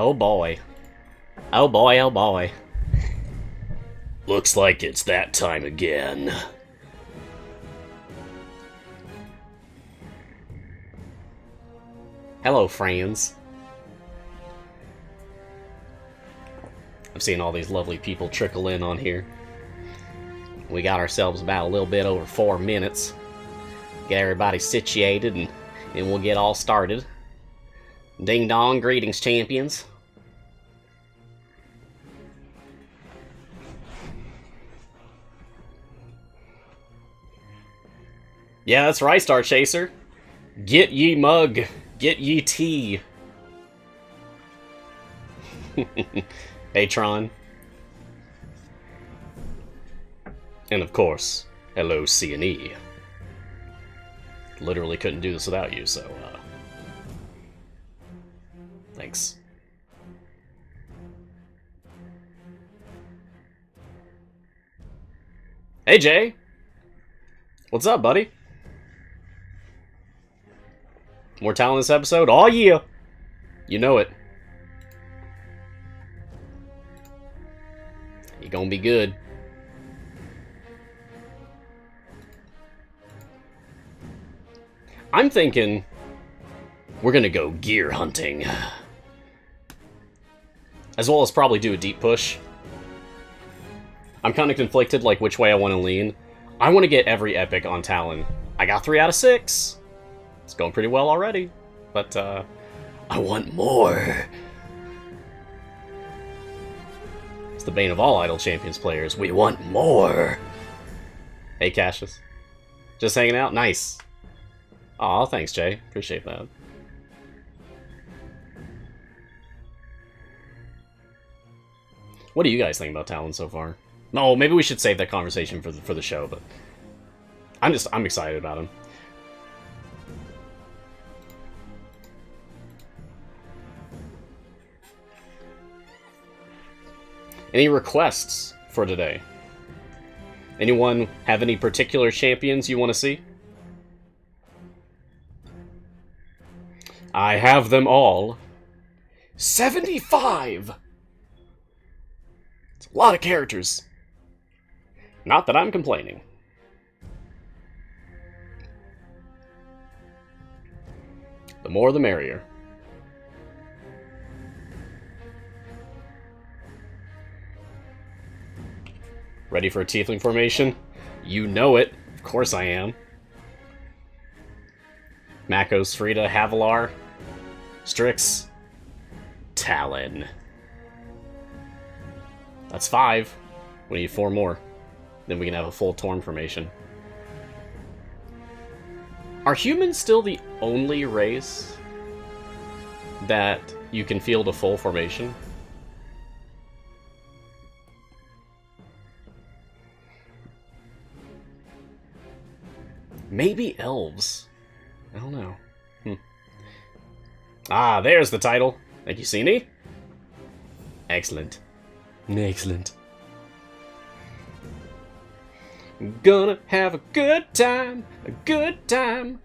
Oh boy. Oh boy, oh boy. Looks like it's that time again. Hello, friends. I'm seeing all these lovely people trickle in on here. We got ourselves about a little bit over 4 minutes. Get everybody situated and we'll get all started. Ding dong, greetings, champions. Yeah, that's right, Star Chaser. Get ye mug. Get ye tea. Hey, Tron. And of course, hello, C&E. Literally couldn't do this without you, so, thanks. Hey, Jay! What's up, buddy? More talent this episode? Aw, yeah! You know it. You're gonna be good. I'm thinking we're gonna go gear hunting. As well as probably do a deep push. I'm kind of conflicted, like, which way I want to lean. I want to get every epic on Talin. I got 3 out of 6. It's going pretty well already. But, I want more. It's the bane of all Idle Champions players. We want more. Hey, Cassius. Just hanging out? Nice. Aw, thanks, Jay. Appreciate that. What do you guys think about Talon so far? No, maybe we should save that conversation for the show, but I'm excited about him. Any requests for today? Anyone have any particular champions you want to see? I have them all. 75! It's a lot of characters. Not that I'm complaining. The more the merrier. Ready for a tiefling formation? You know it. Of course I am. Makos, Frida, Havilar, Strix, Talon. That's 5. We need 4 more. Then we can have a full Torn formation. Are humans still the only race that you can field a full formation? Maybe elves. I don't know. Ah, there's the title. Thank you, Cine. Excellent. Excellent. Gonna have a good time. A good time.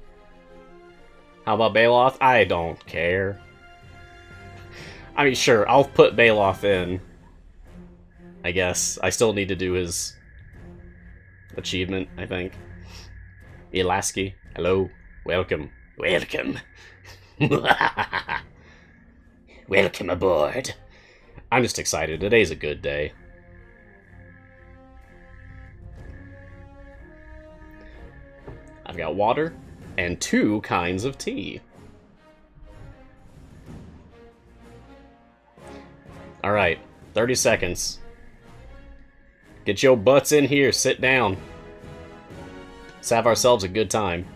How about Baloth? I don't care. I mean, sure, I'll put Baloth in. I guess. I still need to do his achievement, I think. Elaski, hello. Welcome. Welcome. Welcome aboard. I'm just excited. Today's a good day. I've got water and 2 kinds of tea. Alright, 30 seconds. Get your butts in here, sit down. Let's have ourselves a good time.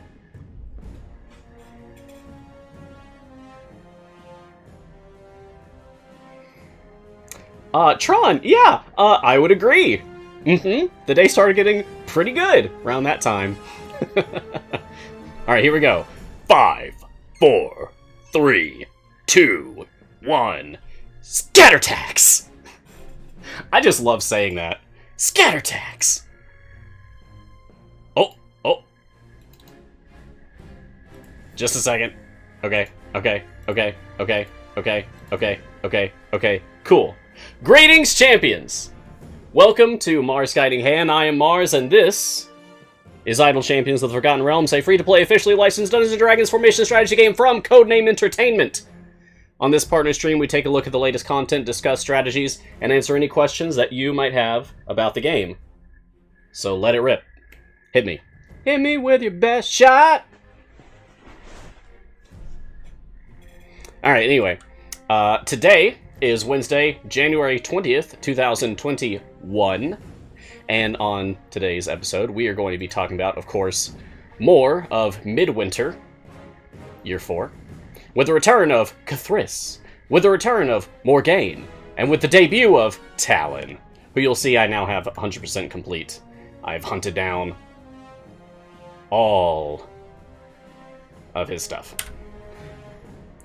Tron, yeah, I would agree. The day started getting pretty good around that time. Alright, here we go. 5, 4, 3, 2, 1. Scatter tax! I just love saying that. Scatter tax! Oh. Just a second. Okay. Okay, cool. Greetings, champions! Welcome to Mars Guiding Hand. I am Mars, and this is Idle Champions of the Forgotten Realms, a free-to-play, officially licensed Dungeons & Dragons formation strategy game from Codename Entertainment. On this partner stream, we take a look at the latest content, discuss strategies, and answer any questions that you might have about the game. So let it rip. Hit me. Hit me with your best shot! Alright, anyway. Today is Wednesday, January 20th, 2021. And on today's episode, we are going to be talking about, of course, more of Midwinter, Year 4. With the return of Cathris, with the return of Morgaine, and with the debut of Talin, who you'll see I now have 100% complete. I've hunted down all of his stuff.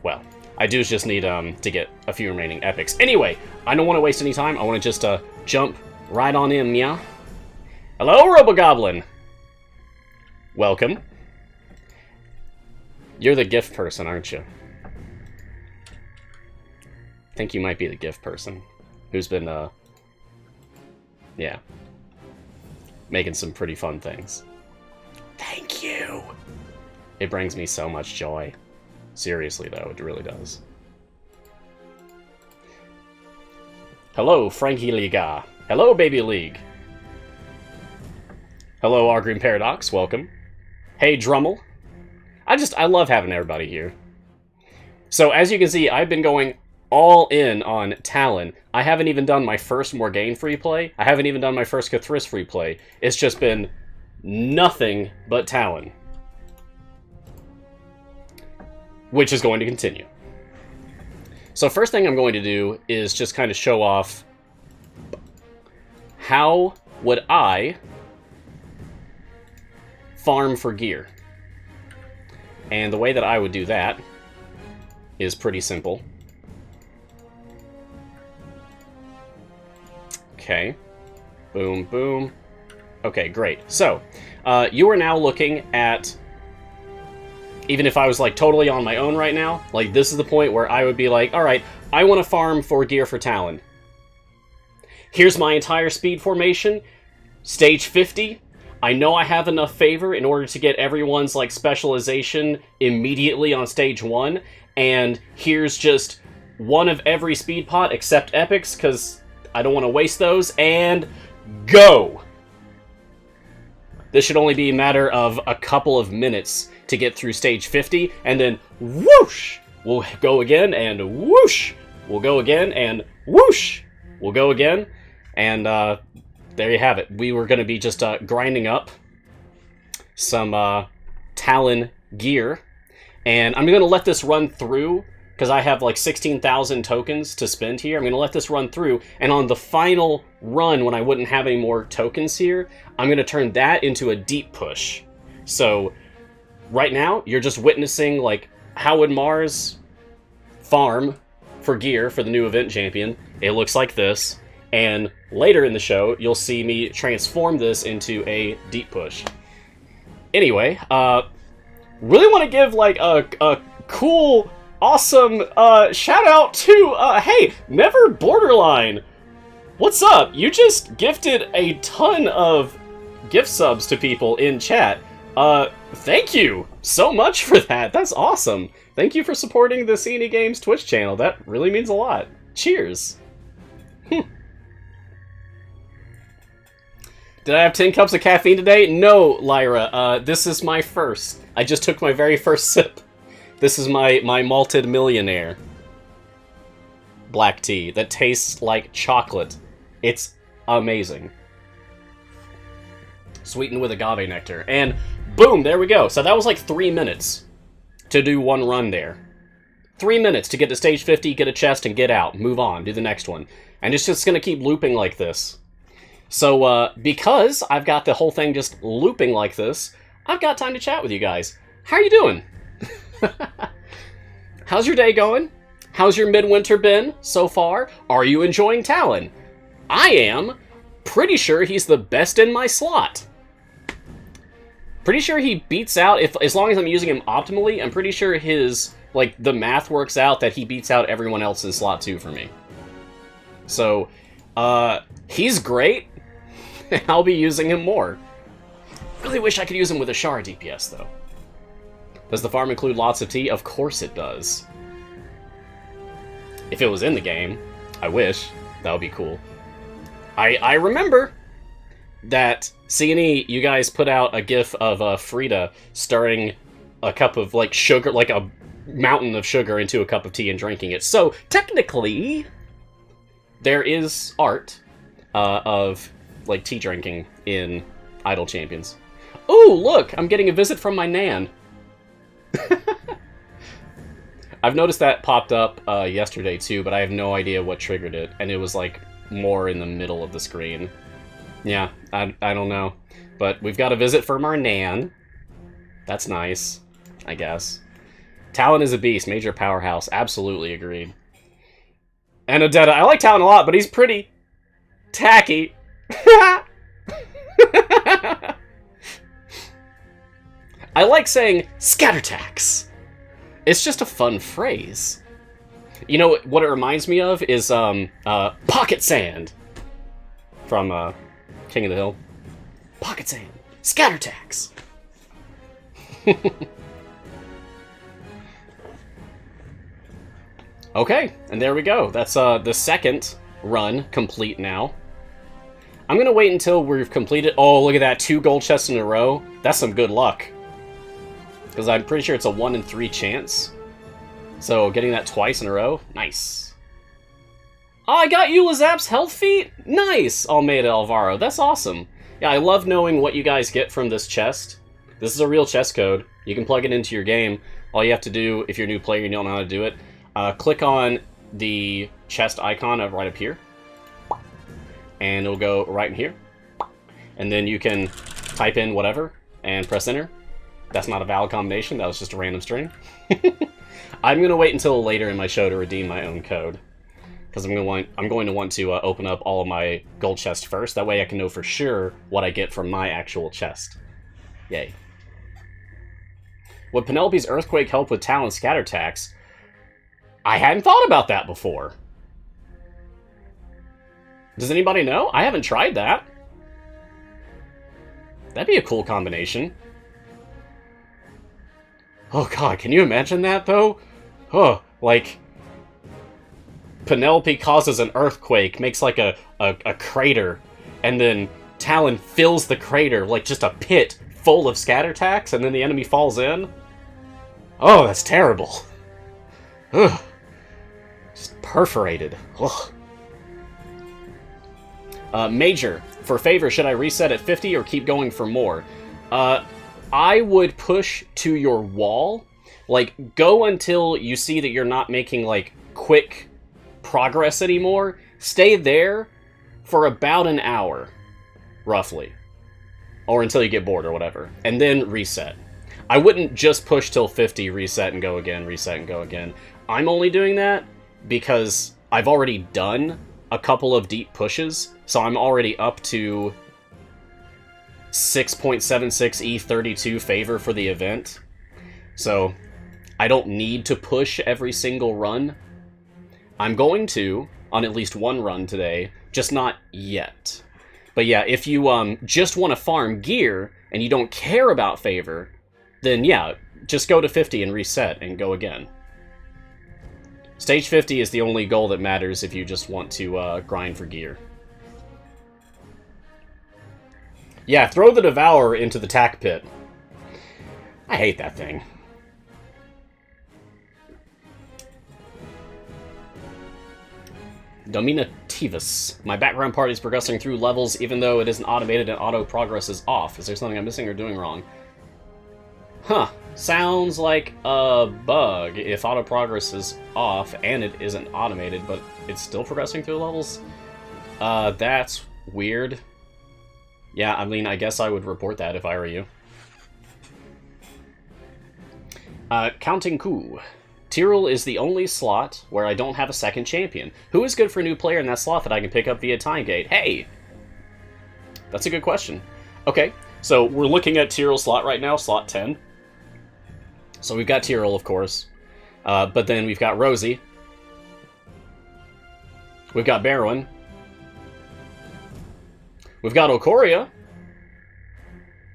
Well, I do just need to get a few remaining epics. Anyway, I don't want to waste any time. I want to just jump right on in, yeah? Hello, Robogoblin! Welcome. You're the gift person, aren't you? I think you might be the gift person who's been, yeah, making some pretty fun things. Thank you! It brings me so much joy. Seriously, though, it really does. Hello, Frankie Liga. Hello, Baby League. Hello, Argreen Paradox. Welcome. Hey, Drummel. I love having everybody here. So, as you can see, I've been going all in on Talin. I haven't even done my first Morgaine free play. I haven't even done my first Cathris free play. It's just been nothing but Talin. Which is going to continue. So first thing I'm going to do is just kind of show off how would I farm for gear. And the way that I would do that is pretty simple. Okay. Boom, boom. Okay, great. So, you are now looking at... Even if I was, like, totally on my own right now, like, this is the point where I would be like, alright, I want to farm for gear for Talin. Here's my entire speed formation. Stage 50. I know I have enough favor in order to get everyone's, like, specialization immediately on stage 1. And here's just one of every speed pot except epics, because I don't want to waste those, and go! This should only be a matter of a couple of minutes to get through stage 50, and then whoosh! We'll go again, and whoosh! We'll go again, and whoosh! We'll go again, and there you have it. We were going to be just grinding up some Talin gear, and I'm going to let this run through, because I have like 16,000 tokens to spend here. I'm going to let this run through, and on the final run, when I wouldn't have any more tokens here, I'm going to turn that into a deep push. So, right now, you're just witnessing, like, how would Mars farm for gear for the new event champion. It looks like this, and later in the show, you'll see me transform this into a deep push. Anyway, really want to give, like, a cool... awesome shout out to hey, Never Borderline. What's up? You just gifted a ton of gift subs to people in chat. Thank you so much for that. That's awesome. Thank you for supporting the CNE Games Twitch channel. That really means a lot. Cheers. Did I have 10 cups of caffeine today? No, Lyra. This is my first. I just took my very first sip. This is my malted millionaire black tea that tastes like chocolate. It's amazing. Sweetened with agave nectar. And boom, there we go. So that was like 3 minutes to do one run there. 3 minutes to get to stage 50, get a chest, and get out. Move on, do the next one. And it's just going to keep looping like this. So, because I've got the whole thing just looping like this, I've got time to chat with you guys. How are you doing? How's your day going? How's your midwinter been so far? Are you enjoying Talin? I am. Pretty sure he's the best in my slot. Pretty sure he beats out, as long as I'm using him optimally, I'm pretty sure his Like, the math works out that he beats out everyone else in slot 2 for me. So, he's great. I'll be using him more. Really wish I could use him with a Shara DPS, though. Does the farm include lots of tea? Of course it does. If it was in the game, I wish. That would be cool. I remember that C&E, you guys put out a gif of Frida stirring a cup of, like, sugar, like a mountain of sugar into a cup of tea and drinking it. So, technically, there is art of, like, tea drinking in Idle Champions. Ooh, look! I'm getting a visit from my Nan. I've noticed that popped up yesterday, too, but I have no idea what triggered it. And it was, like, more in the middle of the screen. Yeah, I don't know. But we've got a visit from our Nan. That's nice, I guess. Talin is a beast. Major powerhouse. Absolutely agreed. And Odetta. I like Talin a lot, but he's pretty tacky. I like saying scattertax. It's just a fun phrase. You know what it reminds me of is pocket sand from King of the Hill. Pocket sand. Scattertax. Okay, and there we go. That's the second run complete now. I'm gonna wait until we've completed. Oh, look at that, 2 gold chests in a row. That's some good luck. Because I'm pretty sure it's a 1 in 3 chance. So getting that twice in a row, nice. Oh, I got Eulazap's health feat? Nice, Almeida Alvaro. That's awesome. Yeah, I love knowing what you guys get from this chest. This is a real chest code. You can plug it into your game. All you have to do, if you're a new player and you don't know how to do it, click on the chest icon right up here. And it'll go right in here. And then you can type in whatever and press enter. That's not a valid combination. That was just a random string. I'm going to wait until later in my show to redeem my own code. Because I'm going to want to open up all of my gold chests first. That way I can know for sure what I get from my actual chest. Yay. Would Penelope's Earthquake help with Talon's Scattertax? I hadn't thought about that before. Does anybody know? I haven't tried that. That'd be a cool combination. Oh god, can you imagine that, though? Oh, like... Penelope causes an earthquake, makes like a crater, and then Talon fills the crater, like just a pit full of Scattertax, and then the enemy falls in? Oh, that's terrible. Ugh. Just perforated. Ugh. Major, for favor, should I reset at 50 or keep going for more? I would push to your wall. Like, go until you see that you're not making, like, quick progress anymore. Stay there for about an hour, roughly. Or until you get bored or whatever. And then reset. I wouldn't just push till 50, reset and go again, reset and go again. I'm only doing that because I've already done a couple of deep pushes, so I'm already up to 6.76 E32 favor for the event. So I don't need to push every single run. I'm going to, on at least one run today, just not yet. But yeah, if you just want to farm gear and you don't care about favor, then yeah, just go to 50 and reset and go again. Stage 50 is the only goal that matters if you just want to grind for gear. Yeah, throw the Devourer into the tack pit. I hate that thing. Dominativus. My background party is progressing through levels even though it isn't automated and auto progress is off. Is there something I'm missing or doing wrong? Huh. Sounds like a bug if auto progress is off and it isn't automated, but it's still progressing through levels? That's weird. Yeah, I mean, I guess I would report that if I were you. Counting coup. Tyrell is the only slot where I don't have a second champion. Who is good for a new player in that slot that I can pick up via time gate? Hey! That's a good question. Okay, so we're looking at Tyrell's slot right now, slot 10. So we've got Tyrell, of course. But then we've got Rosie. We've got Barwin. We've got Okoria.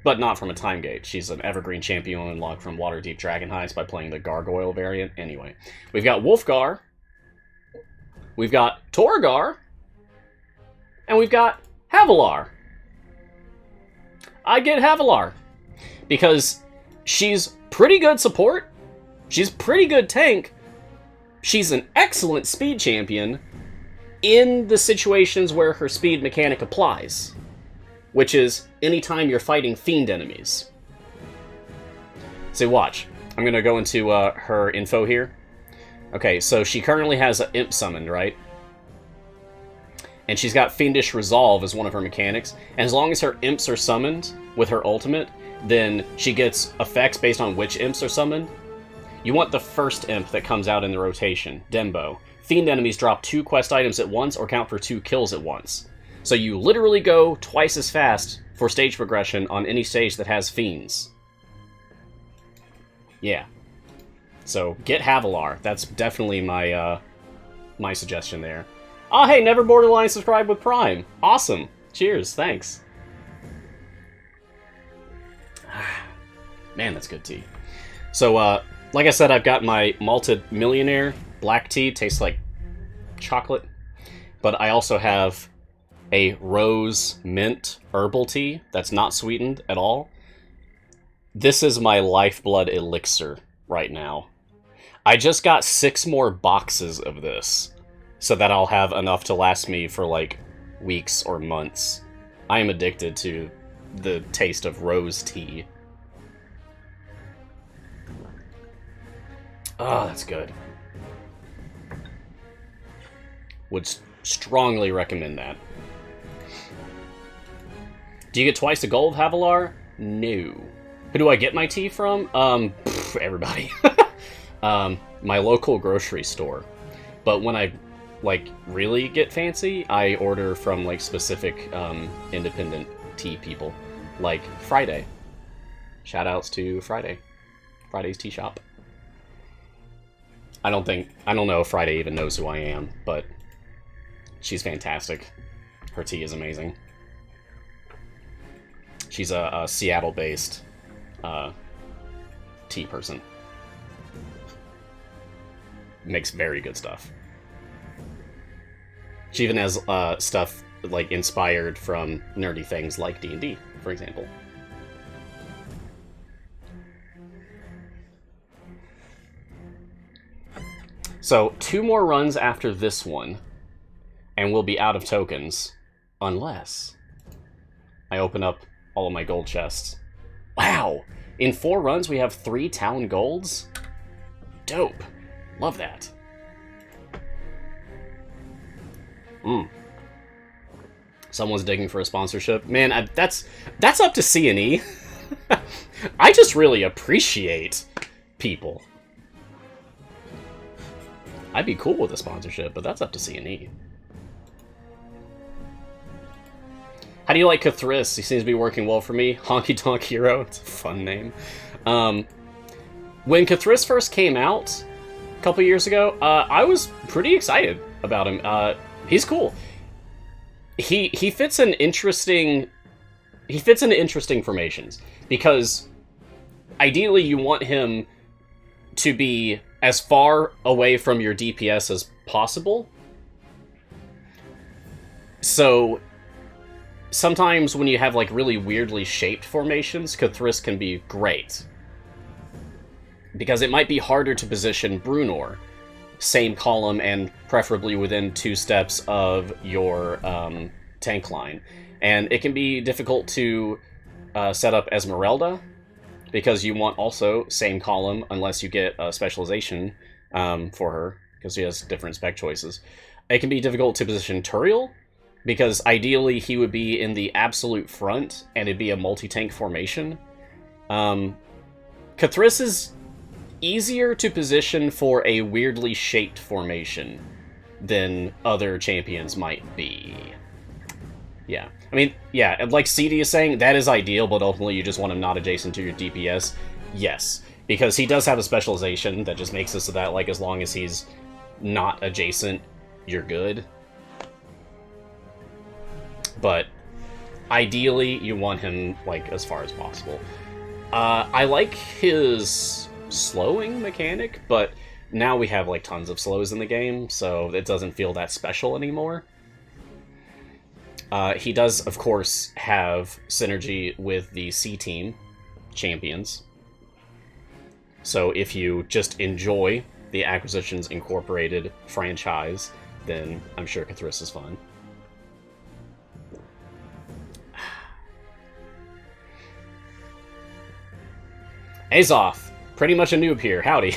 But not from a time gate. She's an evergreen champion unlocked from Waterdeep Dragon Heights by playing the Gargoyle variant. Anyway, we've got Wolfgar. We've got Torgar. And we've got Havilar. I get Havilar. Because she's pretty good support. She's pretty good tank. She's an excellent speed champion in the situations where her speed mechanic applies. Which is anytime you're fighting fiend enemies. So watch. I'm going to go into her info here. Okay, so she currently has an imp summoned, right? And she's got Fiendish Resolve as one of her mechanics. And as long as her imps are summoned with her ultimate, then she gets effects based on which imps are summoned. You want the first imp that comes out in the rotation, Dembo. Fiend enemies drop 2 quest items at once or count for 2 kills at once. So you literally go twice as fast for stage progression on any stage that has fiends. Yeah. So get Havilar. That's definitely my my suggestion there. Oh hey, Never Borderline subscribed with Prime. Awesome. Cheers, thanks. Man, that's good tea. So, like I said, I've got my Malted Millionaire black tea. Tastes like chocolate. But I also have a rose mint herbal tea that's not sweetened at all. This is my lifeblood elixir right now. I just got 6 more boxes of this so that I'll have enough to last me for like weeks or months. I am addicted to the taste of rose tea. Oh, that's good. Would strongly recommend that. Do you get twice the gold, Havilar? No. Who do I get my tea from? Everybody. My local grocery store. But when I, like, really get fancy, I order from, like, specific, independent tea people. Like, Friday. Shoutouts to Friday. Friday's Tea Shop. I don't know if Friday even knows who I am, but she's fantastic. Her tea is amazing. She's a Seattle-based tea person. Makes very good stuff. She even has stuff like inspired from nerdy things like D&D, for example. So 2 more runs after this one, and we'll be out of tokens, unless I open up all of my gold chests. Wow! In 4 runs, we have 3 Talon golds? Dope. Love that. Someone's digging for a sponsorship. Man, that's up to C&E. I just really appreciate people. I'd be cool with a sponsorship, but that's up to C&E. How do you like Cathris? He seems to be working well for me. Honky Tonk Hero. It's a fun name. When Cathris first came out a couple years ago, I was pretty excited about him. He's cool. He fits in interesting formations because ideally you want him to be as far away from your DPS as possible. So sometimes when you have like really weirdly shaped formations, Cathris can be great. Because it might be harder to position Brunor, same column and preferably within 2 steps of your tank line. And it can be difficult to set up Esmeralda, because you want also same column unless you get a specialization for her, because she has different spec choices. It can be difficult to position Turiel, because ideally he would be in the absolute front, and it'd be a multi-tank formation. Cathris is easier to position for a weirdly shaped formation than other champions might be. Yeah. I mean, yeah, like CD is saying, that is ideal, but ultimately you just want him not adjacent to your DPS. Yes, because he does have a specialization that just makes it so that, like, as long as he's not adjacent, you're good. But ideally, you want him, like, as far as possible. I like his slowing mechanic, but now we have, like, tons of slows in the game, so it doesn't feel that special anymore. He does, of course, have synergy with the C-Team champions. So if you just enjoy the Acquisitions Incorporated franchise, then I'm sure Cthulhu is fun. Azoth, pretty much a noob here. Howdy.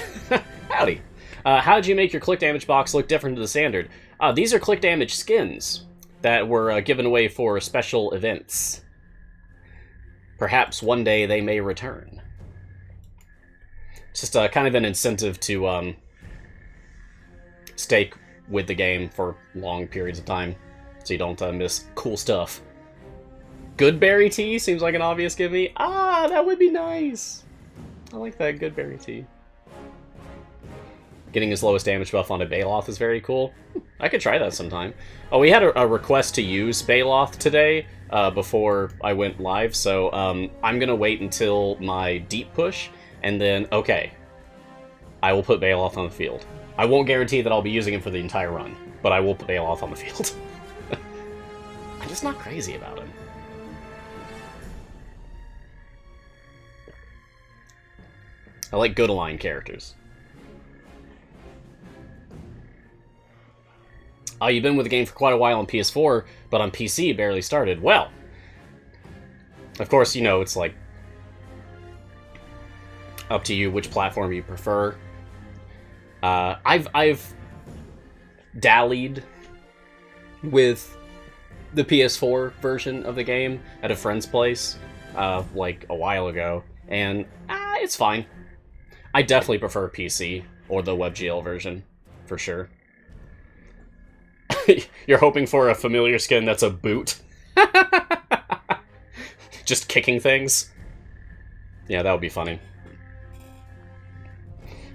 Howdy. How did you make your click damage box look different to the standard? These are click damage skins that were given away for special events. Perhaps one day they may return. It's just kind of an incentive to stay with the game for long periods of time, so you don't miss cool stuff. Good berry tea seems like an obvious gimme. Ah, that would be nice. I like that good berry tea. Getting his lowest damage buff onto Baloth is very cool. I could try that sometime. Oh, we had a request to use Baloth today before I went live, so I'm going to wait until my deep push, and then, okay, I will put Baloth on the field. I won't guarantee that I'll be using him for the entire run, but I will put Baloth on the field. I'm just not crazy about him. I like good aligned characters. You've been with the game for quite a while on PS4, but on PC barely started. Well, of course, you know, it's like up to you which platform you prefer. I've dallied with the PS4 version of the game at a friend's place, like a while ago, and it's fine. I definitely prefer PC or the WebGL version, for sure. You're hoping for a familiar skin that's a boot. Just kicking things. Yeah, that would be funny.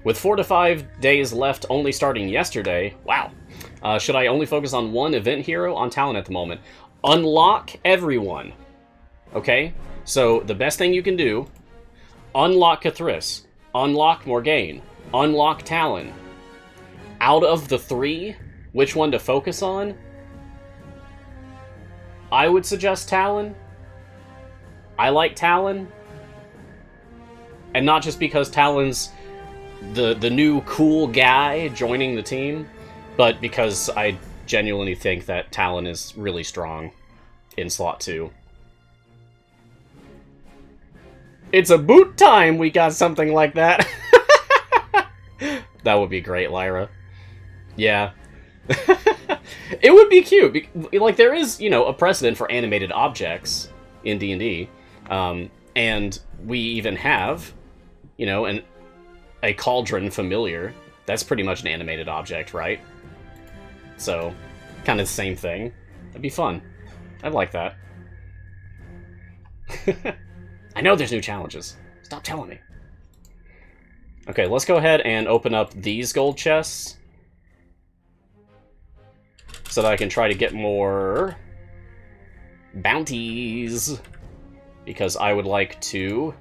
With 4 to 5 days left, only starting yesterday. Wow. Should I only focus on one event hero on Talin at the moment? Unlock everyone. Okay? So, the best thing you can do, unlock Cthulhu, unlock Morgaine, unlock Talin. Out of the 3, which one to focus on? I would suggest Talin. I like Talin. And not just because Talin's the new cool guy joining the team, but because I genuinely think that Talin is really strong in slot 2. It's a boot time we got something like that. That would be great, Lyra. Yeah. It would be cute. Like, there is, you know, a precedent for animated objects in D&D. And we even have, you know, a cauldron familiar. That's pretty much an animated object, right? So, kind of the same thing. That'd be fun. I'd like that. I know there's new challenges. Stop telling me. Okay, let's go ahead and open up these gold chests so that I can try to get more bounties, because I would like to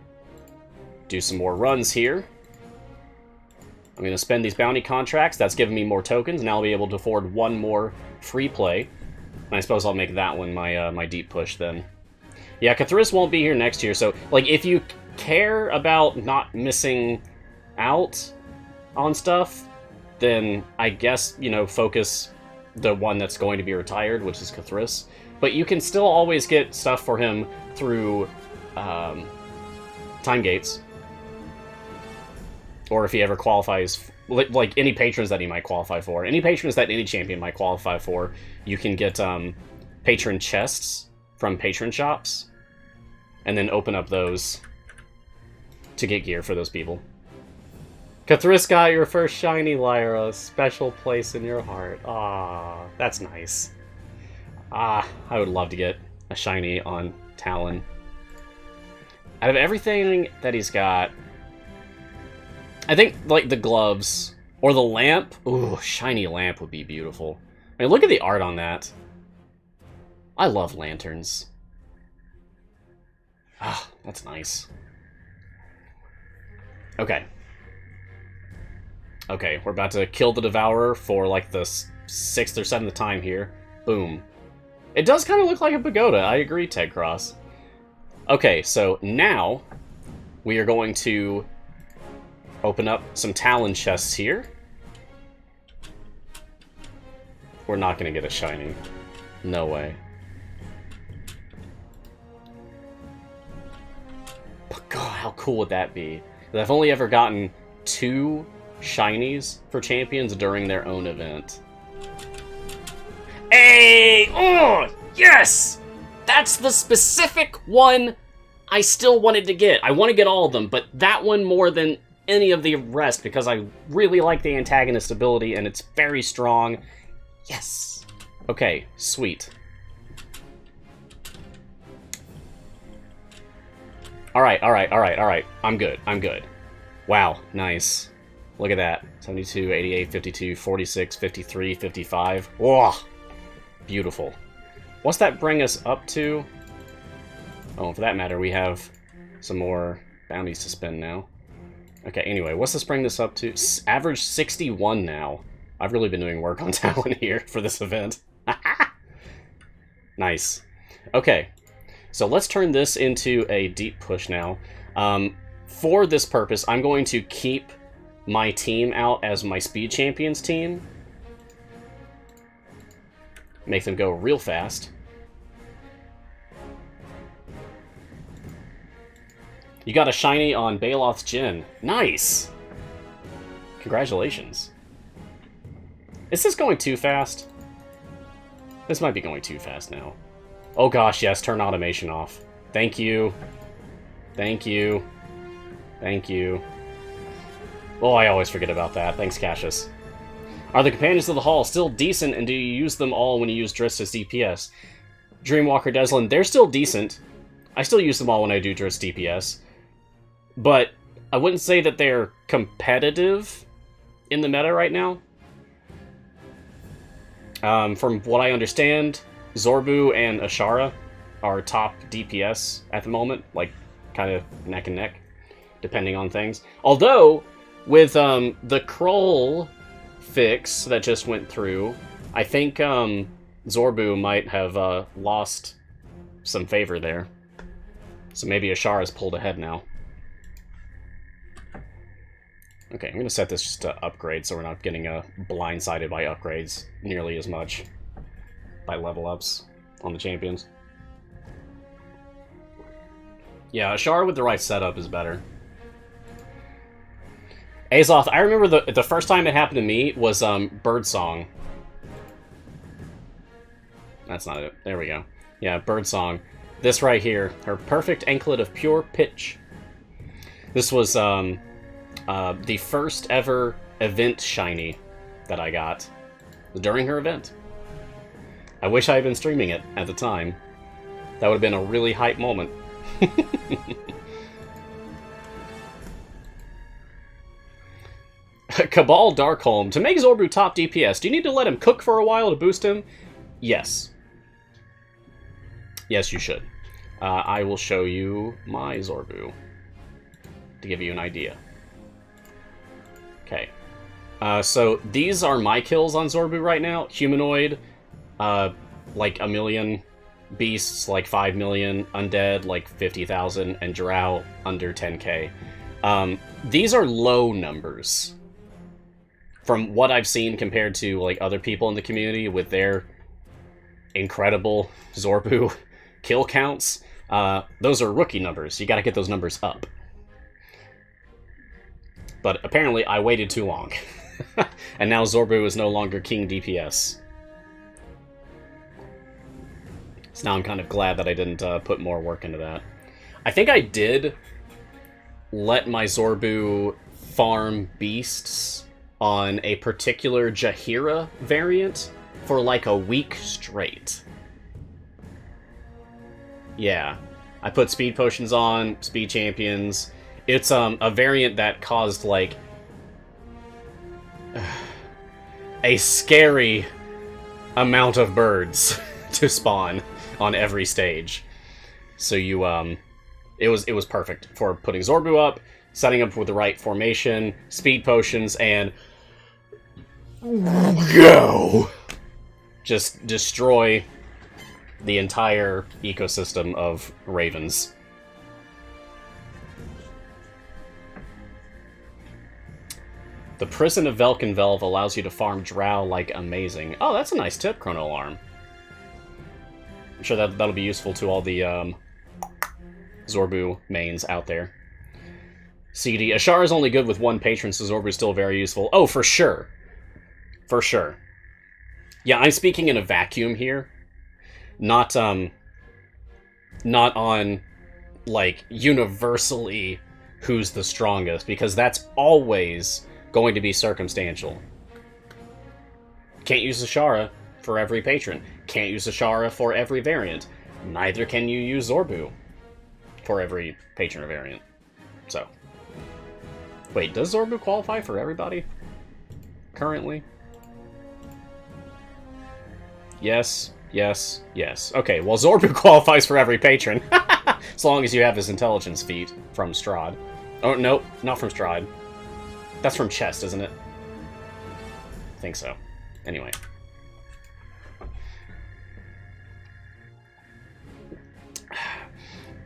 do some more runs here. I'm going to spend these bounty contracts. That's giving me more tokens. Now I'll be able to afford one more free play. And I suppose I'll make that one my my deep push then. Yeah, Cthulhu won't be here next year, so like if you care about not missing out on stuff, then I guess, you know, focus the one that's going to be retired, which is Cthulhu. But you can still always get stuff for him through time gates. Or if he ever qualifies, like any patrons that he might qualify for. Any patrons that any champion might qualify for, you can get patron chests from patron shops, and then open up those to get gear for those people. Cthulhu got your first shiny, Lyra. Special place in your heart. Ah, that's nice. Ah, I would love to get a shiny on Talin. Out of everything that he's got, I think, like, the gloves or the lamp. Ooh, shiny lamp would be beautiful. I mean, look at the art on that. I love lanterns. Ah, that's nice. Okay. Okay, we're about to kill the Devourer for, like, the 6th or 7th time here. Boom. It does kind of look like a pagoda. I agree, Ted Cross. Okay, so now we are going to open up some Talon chests here. We're not going to get a shiny. No way. But God, how cool would that be? I've only ever gotten 2 shinies for champions during their own event. Hey! Oh! Yes! That's the specific one I still wanted to get. I want to get all of them, but that one more than any of the rest because I really like the antagonist ability and it's very strong. Yes! Okay, sweet. Alright. I'm good. Wow, nice. Look at that. 72, 88, 52, 46, 53, 55. Whoa! Beautiful. What's that bring us up to? Oh, for that matter, we have some more bounties to spend now. Okay, anyway, what's this bring this up to? Average 61 now. I've really been doing work on Talon here for this event. Nice. Okay, so let's turn this into a deep push now. For this purpose, I'm going to keep my team out as my Speed Champions team. Make them go real fast. You got a shiny on Baloth's Djinn. Nice! Congratulations. Is this going too fast? This might be going too fast now. Oh gosh, yes, turn automation off. Thank you. Thank you. Thank you. Oh, I always forget about that. Thanks, Cassius. Are the Companions of the Hall still decent, and do you use them all when you use Driss as DPS? Dreamwalker Deslin, they're still decent. I still use them all when I do Driss DPS. But I wouldn't say that they're competitive in the meta right now. From what I understand, Zorbu and Ashara are top DPS at the moment, like, kind of neck and neck, depending on things. Although, with the Kroll fix that just went through, I think Zorbu might have lost some favor there. So maybe Ashara's pulled ahead now. Okay, I'm going to set this just to upgrade so we're not getting blindsided by upgrades nearly as much by level ups on the champions. Yeah, Ashara with the right setup is better. Azoth, I remember the first time it happened to me was Birdsong. That's not it. There we go. Yeah, Birdsong. This right here, her perfect anklet of pure pitch. This was the first ever event shiny that I got during her event. I wish I had been streaming it at the time. That would have been a really hype moment. Cabal Darkholm. To make Zorbu top DPS, do you need to let him cook for a while to boost him? Yes. Yes, you should. I will show you my Zorbu to give you an idea. Okay. So these are my kills on Zorbu right now. Humanoid, like 1 million. Beasts, like 5 million. Undead, like 50,000. And Drow, under 10k. These are low numbers from what I've seen compared to like other people in the community with their incredible Zorbu kill counts. Those are rookie numbers. You gotta get those numbers up. But apparently I waited too long. And now Zorbu is no longer King DPS. So now I'm kind of glad that I didn't put more work into that. I think I did let my Zorbu farm beasts on a particular Jaheira variant for like a week straight. Yeah. I put speed potions on, speed champions. It's a variant that caused like a scary amount of birds to spawn on every stage. So you, it was perfect for putting Zorbu up, setting up with the right formation, speed potions, and go! Just destroy the entire ecosystem of ravens. The Prison of Velkenvelv allows you to farm drow like amazing. Oh, that's a nice tip, Chrono Alarm. I'm sure that'll be useful to all the Zorbu mains out there. CD, Ashara is only good with one patron, so Zorbu is still very useful. Oh, for sure. For sure. Yeah, I'm speaking in a vacuum here. Not on, like, universally who's the strongest, because that's always going to be circumstantial. Can't use Ashara for every patron. Can't use Ashara for every variant. Neither can you use Zorbu for every patron or variant. So. Wait, does Zorbu qualify for everybody? Currently? Yes, yes, yes. Okay, well, Zorbu qualifies for every patron. As long as you have his intelligence feat from Strahd. Oh, nope, not from Strahd. That's from Chest, isn't it? I think so. Anyway.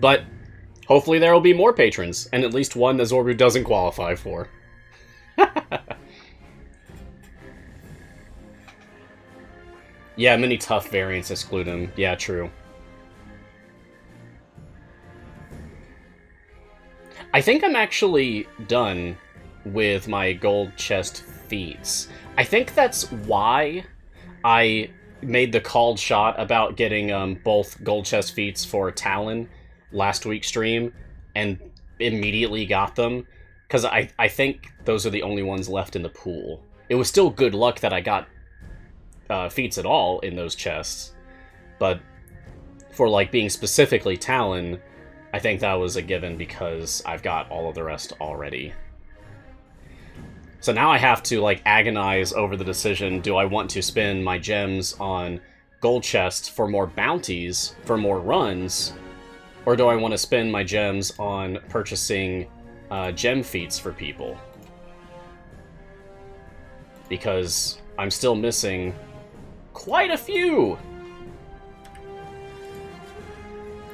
But hopefully there will be more patrons, and at least one that Zorbu doesn't qualify for. Yeah, many tough variants exclude him. Yeah, true. I think I'm actually done with my gold chest feats. I think that's why I made the called shot about getting both gold chest feats for Talin last week's stream, and immediately got them, because I think those are the only ones left in the pool. It was still good luck that I got feats at all in those chests, but for, like, being specifically Talin, I think that was a given because I've got all of the rest already. So now I have to, like, agonize over the decision, do I want to spend my gems on gold chests for more bounties, for more runs, or do I want to spend my gems on purchasing gem feats for people? Because I'm still missing quite a few!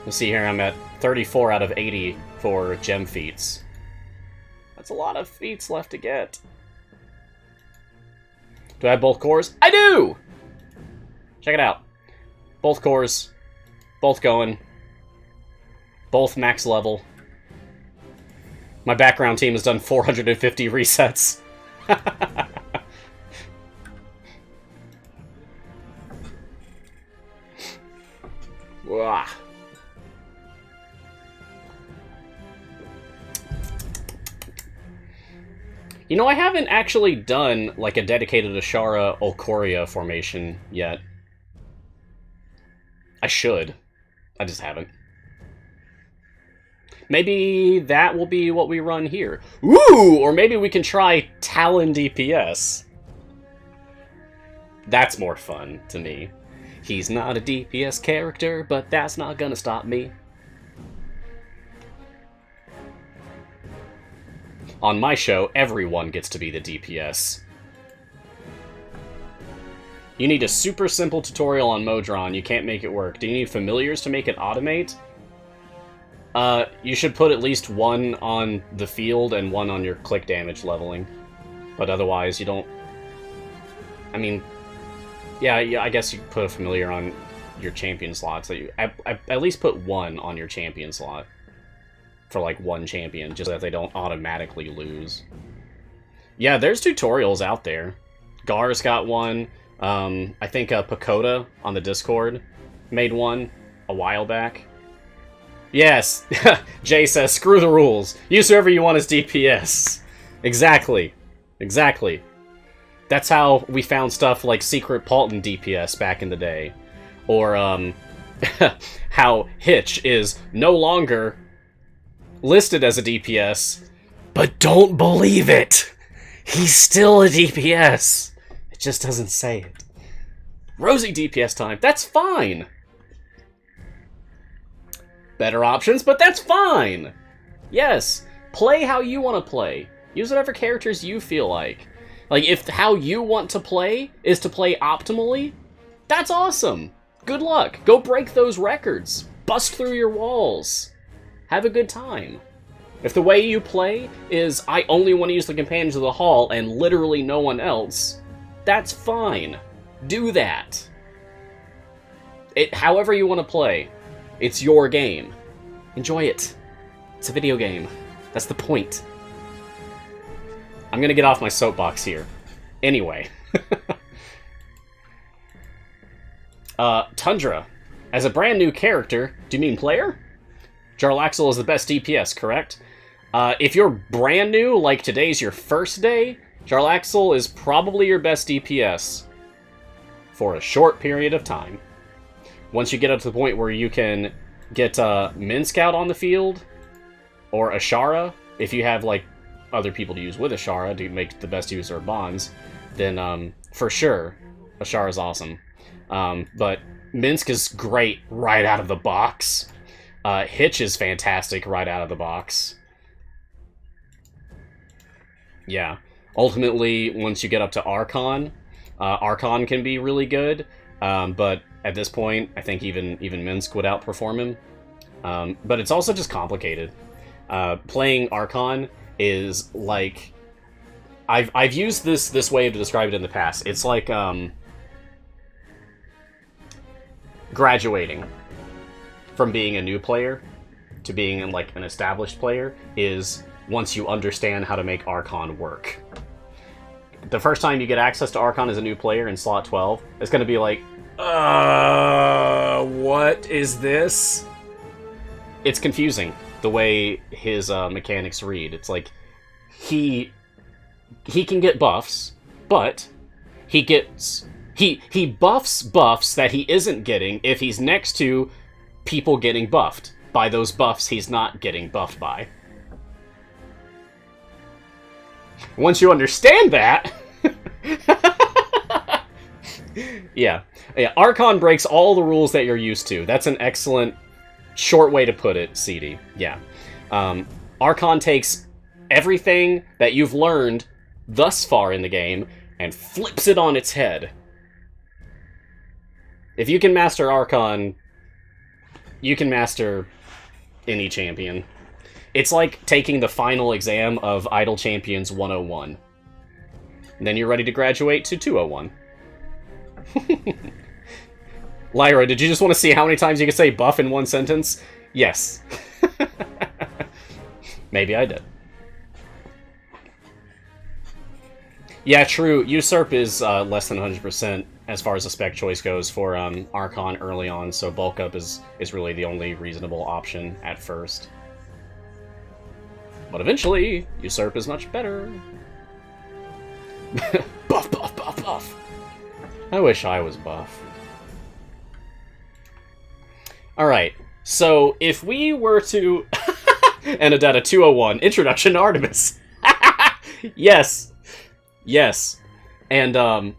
Let's see here, I'm at 34 out of 80 for gem feats. That's a lot of feats left to get. Do I have both cores? I do! Check it out. Both cores. Both going. Both max level. My background team has done 450 resets. Wah. You know, I haven't actually done, like, a dedicated Ashara Olkoria formation yet. I should. I just haven't. Maybe that will be what we run here. Ooh! Or maybe we can try Talin DPS. That's more fun to me. He's not a DPS character, but that's not gonna stop me. On my show, everyone gets to be the DPS. You need a super simple tutorial on Modron. You can't make it work. Do you need familiars to make it automate? You should put at least one on the field and one on your click damage leveling. But otherwise, you don't... I mean... Yeah, I guess you could put a familiar on your champion slots. So at least put one on your champion slot. For, like, one champion, just so that they don't automatically lose. Yeah, there's tutorials out there. Gar's got one. I think Pakoda on the Discord made one a while back. Yes! Jay says, screw the rules. Use whoever you want as DPS. Exactly. Exactly. That's how we found stuff like Secret Palton DPS back in the day. Or, how Hitch is no longer listed as a DPS, but don't believe it! He's still a DPS. It just doesn't say it. Rosy DPS time. That's fine. Better options, but that's fine. Yes. Play how you want to play. Use whatever characters you feel like. Like, if how you want to play is to play optimally, that's awesome. Good luck. Go break those records. Bust through your walls. Have a good time. If the way you play is, I only want to use the Companions of the Hall and literally no one else, that's fine. Do that. However you want to play. It's your game. Enjoy it. It's a video game. That's the point. I'm gonna get off my soapbox here. Anyway. Tundra. As a brand new character, do you mean player? Jarlaxle is the best DPS, correct? If you're brand new, like today's your first day, Jarlaxle is probably your best DPS for a short period of time. Once you get up to the point where you can get Minsk out on the field, or Ashara, if you have like other people to use with Ashara to make the best use of her bonds, then for sure, Ashara's awesome. But Minsk is great right out of the box. Hitch is fantastic right out of the box. Yeah. Ultimately, once you get up to Archon, Archon can be really good, but at this point, I think even Minsk would outperform him. But it's also just complicated. Playing Archon is like... I've used this way to describe it in the past. It's like graduating from being a new player to being like an established player is once you understand how to make Archon work. The first time you get access to Archon as a new player in slot 12, it's going to be like, what is this? It's confusing the way his mechanics read. It's like he can get buffs, but he buffs buffs that he isn't getting if he's next to people getting buffed by those buffs he's not getting buffed by. Once you understand that, yeah, Archon breaks all the rules that you're used to. That's an excellent short way to put it, CD. Yeah, Archon takes everything that you've learned thus far in the game and flips it on its head. If you can master Archon, you can master any champion. It's like taking the final exam of Idle Champions 101. And then you're ready to graduate to 201. Lyra, did you just want to see how many times you can say buff in one sentence? Yes. Maybe I did. Yeah, true. Usurp is less than 100% as far as the spec choice goes for Archon early on, so bulk up is really the only reasonable option at first. But eventually, Usurp is much better. Buff, buff, buff, buff. I wish I was buff. Alright, so if we were to... Anodata 201, Introduction to Artemis. Yes. Yes. And, don't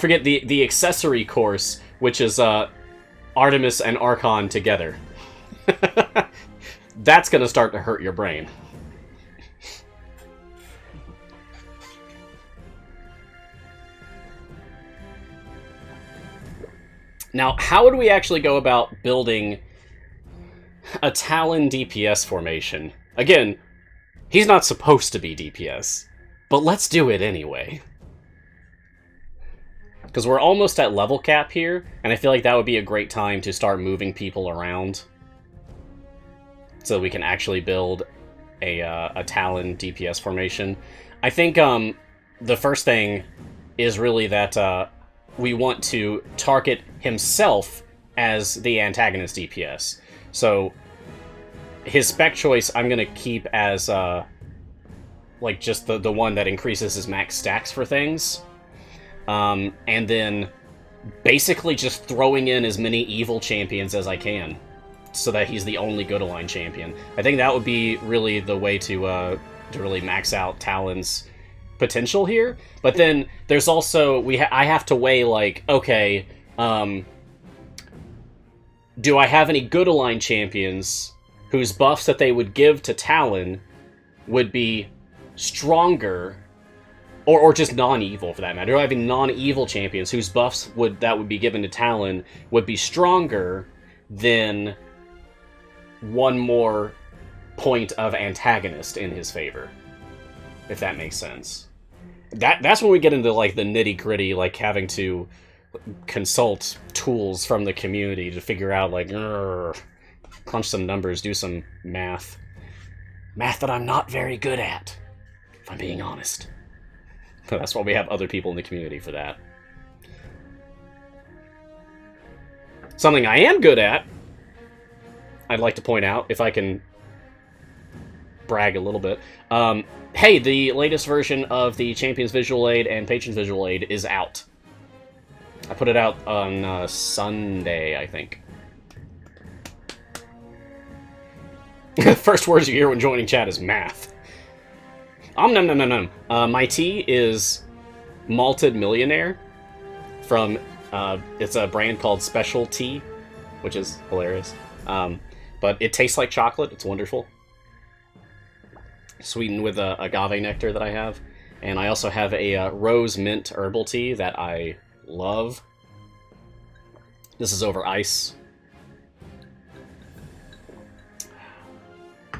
forget the accessory course, which is, Artemis and Archon together. That's gonna start to hurt your brain. Now, how would we actually go about building a Talin DPS formation? Again, he's not supposed to be DPS, but let's do it anyway. Because we're almost at level cap here, and I feel like that would be a great time to start moving people around so we can actually build a Talin DPS formation. I think the first thing is really that we want to target himself as the antagonist DPS. So his spec choice I'm going to keep as like just the one that increases his max stacks for things. And then basically just throwing in as many evil champions as I can so that he's the only good Align champion. I think that would be really the way to to really max out Talin's potential here. But then there's also I have to weigh like, okay, do I have any good aligned champions whose buffs that they would give to Talin would be stronger, or just non-evil for that matter? Do I have any non-evil champions whose buffs that would be given to Talin would be stronger than one more point of antagonist in his favor? If that makes sense. That's when we get into like the nitty-gritty, like having to consult tools from the community to figure out like, crunch some numbers, do some math. Math that I'm not very good at, if I'm being honest. But that's why we have other people in the community for that. Something I am good at, I'd like to point out, if I can brag a little bit. Hey, the latest version of the Champions Visual Aid and Patrons Visual Aid is out. I put it out on Sunday, I think. First words you hear when joining chat is math. Nom nom nom nom. My tea is Malted Millionaire from, it's a brand called Special Tea, which is hilarious. But it tastes like chocolate. It's wonderful. Sweetened with agave nectar that I have. And I also have a rose mint herbal tea that I love. This is over ice.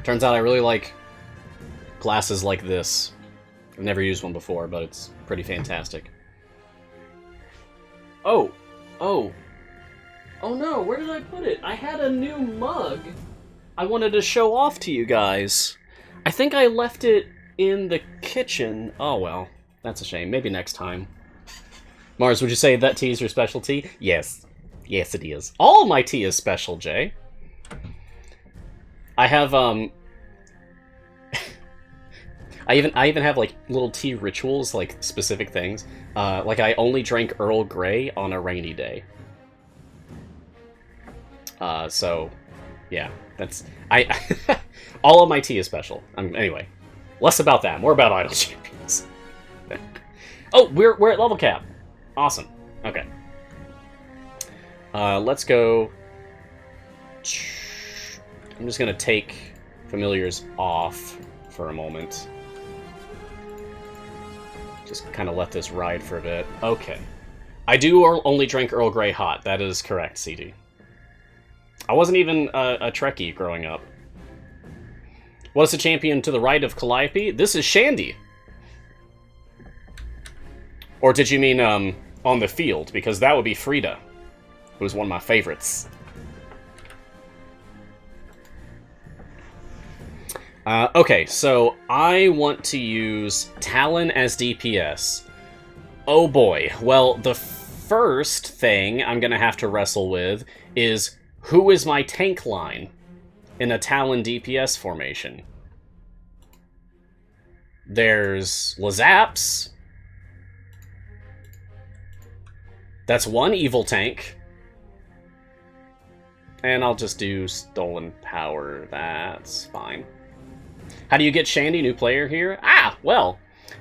Turns out I really like glasses like this. I've never used one before, but it's pretty fantastic. Oh no, where did I put it? I had a new mug I wanted to show off to you guys. I think I left it in the kitchen. Oh well, that's a shame. Maybe next time. Mars, would you say that tea is your specialty? Yes. Yes, it is. All of my tea is special, Jay. I have, I even have, like, little tea rituals, like, specific things. Like, I only drank Earl Grey on a rainy day. So, yeah, that's... all of my tea is special. Anyway, less about that, more about Idle Champions. Oh, we're at level cap. Awesome. Okay. Let's go... I'm just gonna take familiars off for a moment. Just kind of let this ride for a bit. Okay. I do only drink Earl Grey hot. That is correct, CD. I wasn't even a Trekkie growing up. What's the champion to the right of Calliope? This is Shandy. Or did you mean on the field? Because that would be Frida, who's one of my favorites. Okay, so I want to use Talin as DPS. Oh boy. Well, the first thing I'm going to have to wrestle with is who is my tank line in a Talin DPS formation. There's Lazaps. That's one evil tank. And I'll just do Stolen Power. That's fine. How do you get Shandy, new player here? Ah, well,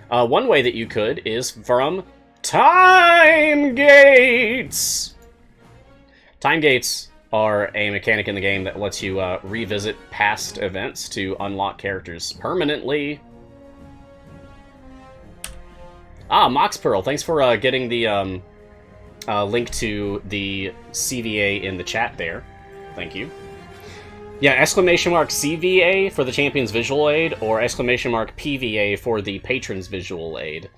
one way that you could is from Time Gates! Time Gates are a mechanic in the game that lets you revisit past events to unlock characters permanently. Ah, Mox Pearl, thanks for getting the link to the CVA in the chat there. Thank you. Yeah, !CVA for the Champions Visual Aid, or !PVA for the Patrons Visual Aid.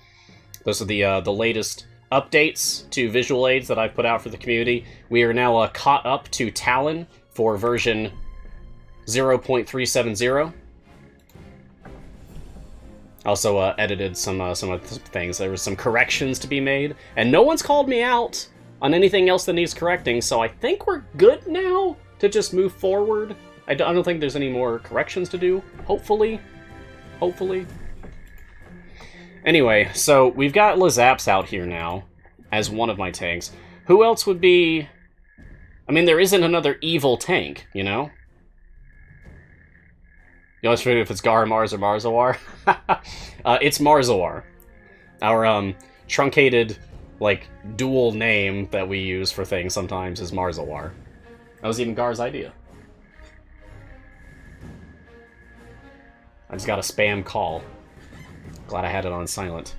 Those are the latest updates to visual aids that I've put out for the community. We are now caught up to Talin for version 0.370. Also edited some of the things. There was some corrections to be made, and no one's called me out on anything else that needs correcting, so I think we're good now to just move forward. I don't think there's any more corrections to do, hopefully. Hopefully. Anyway, so we've got Lazaps out here now as one of my tanks. Who else would be... I mean, there isn't another evil tank, you know? You know what's funny if it's Gar Mars or Marzawar? It's Marzawar. Our truncated, like, dual name that we use for things sometimes is Marzawar. That was even Gar's idea. I just got a spam call. Glad I had it on silent.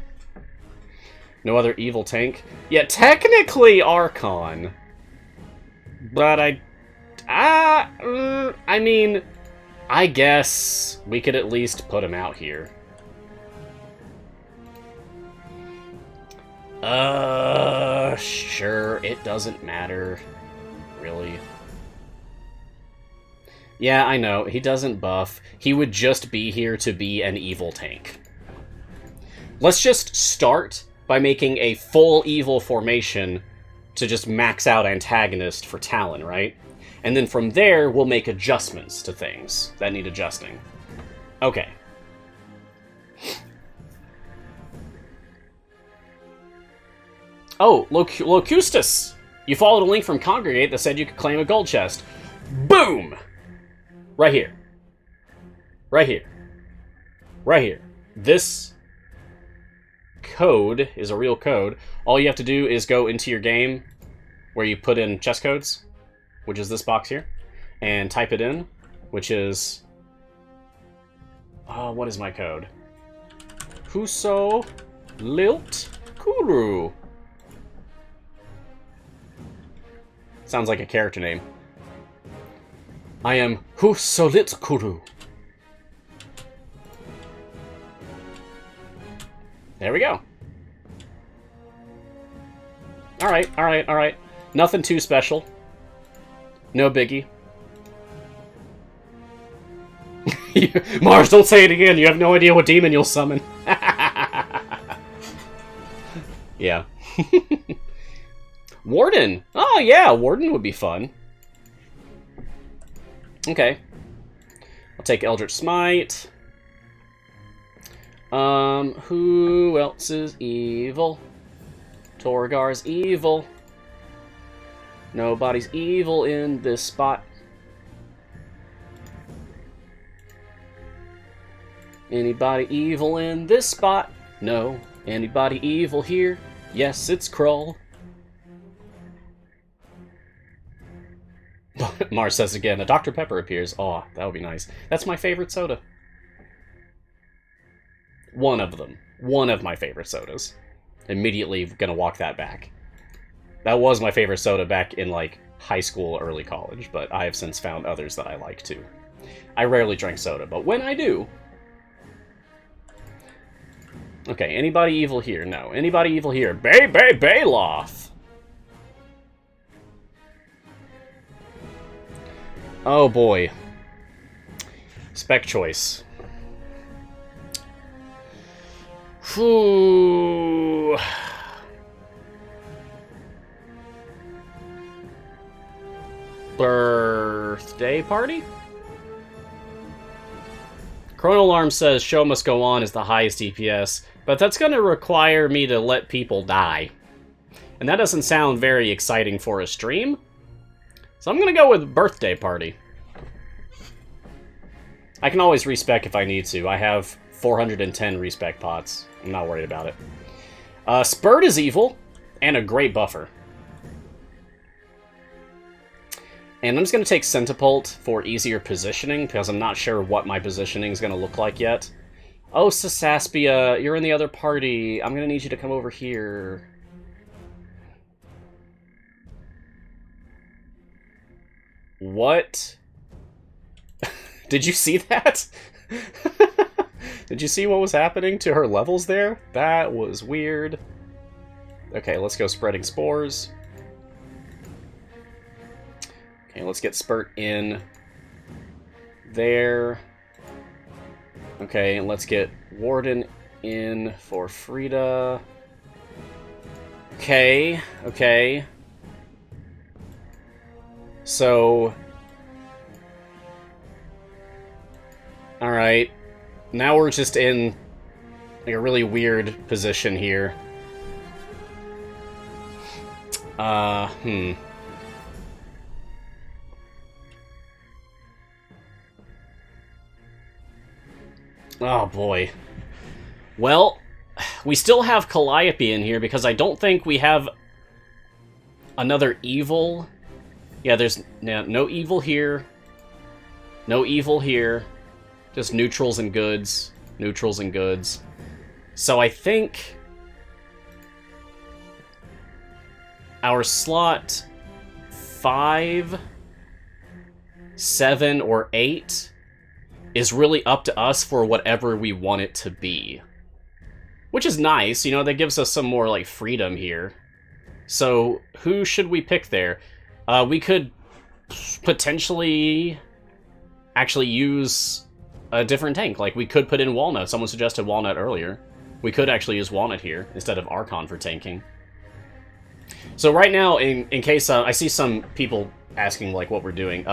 No other evil tank? Yeah, technically Archon. But I mean, I guess we could at least put him out here. Sure, it doesn't matter. Really. Yeah, I know, he doesn't buff. He would just be here to be an evil tank. Let's just start by making a full evil formation to just max out antagonist for Talin, right? And then from there, we'll make adjustments to things that need adjusting. Okay. Oh, Locustus! You followed a link from Congregate that said you could claim a gold chest. Boom! Right here. Right here. Right here. This code is a real code. All you have to do is go into your game where you put in chest codes, which is this box here, and type it in, which is... what is my code? Huso Lilt Kuru. Sounds like a character name. I am Husolit Kuru. There we go. Alright, alright, alright. Nothing too special. No biggie. Mars, don't say it again. You have no idea what demon you'll summon. Yeah. Warden. Oh, yeah, Warden would be fun. Okay. I'll take Eldritch Smite. Who else is evil? Torgar's evil. Nobody's evil in this spot. Anybody evil in this spot? No. Anybody evil here? Yes, it's Krull. Mars says again, a Dr. Pepper appears. Oh, that would be nice. That's my favorite soda. One of them. One of my favorite sodas. Immediately gonna walk that back. That was my favorite soda back in, like, high school, early college, but I have since found others that I like, too. I rarely drink soda, but when I do... Okay, anybody evil here? No. Anybody evil here? Baloth! Oh boy. Spec choice. Whew. Birthday party? Chrono Alarm says show must go on is the highest DPS, but that's going to require me to let people die. And that doesn't sound very exciting for a stream. So I'm going to go with birthday party. I can always respec if I need to. I have 410 respec pots. I'm not worried about it. Spurt is evil, and a great buffer. And I'm just going to take Centipult for easier positioning, because I'm not sure what my positioning is going to look like yet. Oh, Sasaspia, you're in the other party. I'm going to need you to come over here. What? Did you see that? Did you see what was happening to her levels there? That was weird. Okay, let's go spreading spores. Okay, let's get Spurt in there. Okay, let's get Warden in for Frida. Okay, okay. So... Alright. Now we're just in like a really weird position here. Oh, boy. Well, we still have Calliope in here because I don't think we have another evil. Yeah, there's no evil here. No evil here. Just neutrals and goods. Neutrals and goods. So I think our slot 5, 7, or 8 is really up to us for whatever we want it to be. Which is nice, you know, that gives us some more, like, freedom here. So, who should we pick there? We could potentially actually use a different tank. Like, we could put in Walnut. Someone suggested Walnut earlier. We could actually use Walnut here instead of Archon for tanking. So right now, in case I see some people asking, like, what we're doing,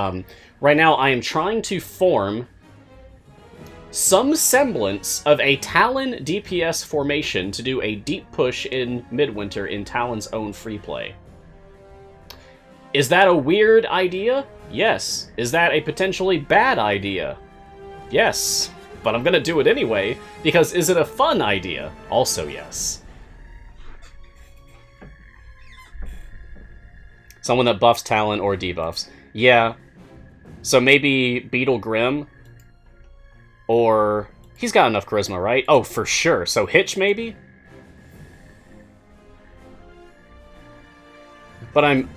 right now I am trying to form some semblance of a Talin DPS formation to do a deep push in Midwinter in Talin's own free play. Is that a weird idea? Yes. Is that a potentially bad idea? Yes. But I'm gonna do it anyway, because is it a fun idea? Also yes. Someone that buffs Talin or debuffs. Yeah. So maybe Beetle Grim? Or... he's got enough charisma, right? Oh, for sure. So Hitch, maybe? But I'm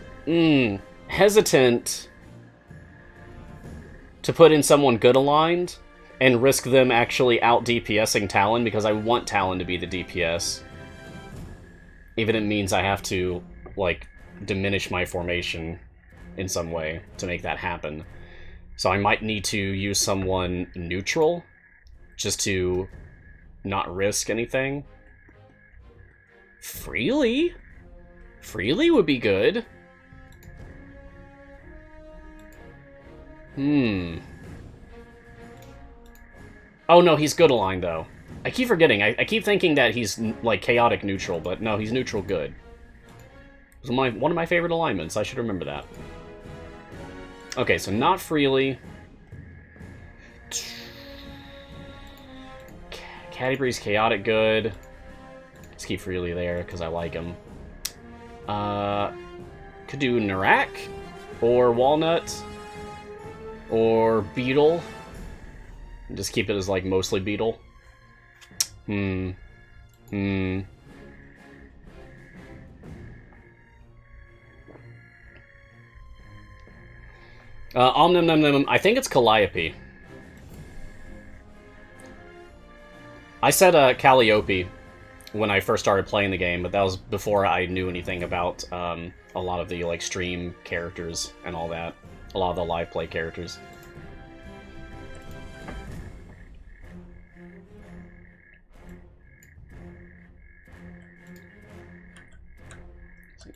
hesitant to put in someone good aligned and risk them actually out DPSing Talin, because I want Talin to be the DPS. Even if it means I have to, like, diminish my formation in some way to make that happen. So I might need to use someone neutral, just to not risk anything. Freely? Freely would be good. Oh no, he's good aligned though. I keep forgetting. I keep thinking that he's like chaotic neutral, but no, he's neutral good. It was one of my favorite alignments. I should remember that. Okay, so not freely. Cadibree's chaotic good. Let's keep freely there because I like him. Could do Narak or Walnut or Beetle. And just keep it as like mostly Beetle. I think it's Calliope. I said Calliope when I first started playing the game, but that was before I knew anything about a lot of the like stream characters and all that. A lot of the live play characters.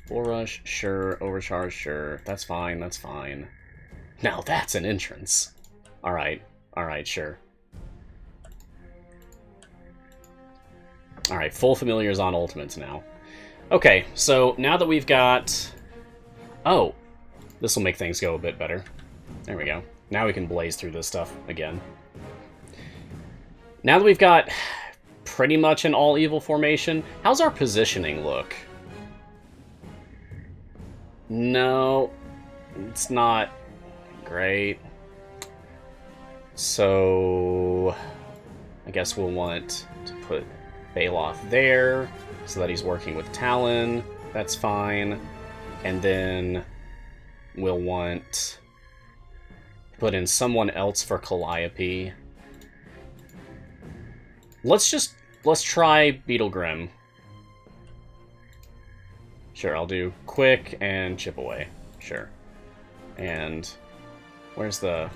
Full rush, sure. Overcharge, sure. That's fine, that's fine. Now that's an entrance. Alright, sure. Alright, full familiars on ultimates now. Okay, so now that we've got... Oh, this will make things go a bit better. There we go. Now we can blaze through this stuff again. Now that we've got pretty much an all-evil formation, how's our positioning look? No, it's not great. So I guess we'll want to put Baloth there so that he's working with Talin. That's fine. And then we'll want to put in someone else for Calliope. Let's try Beetle Grim. Sure, I'll do quick and chip away. Sure. And where's the...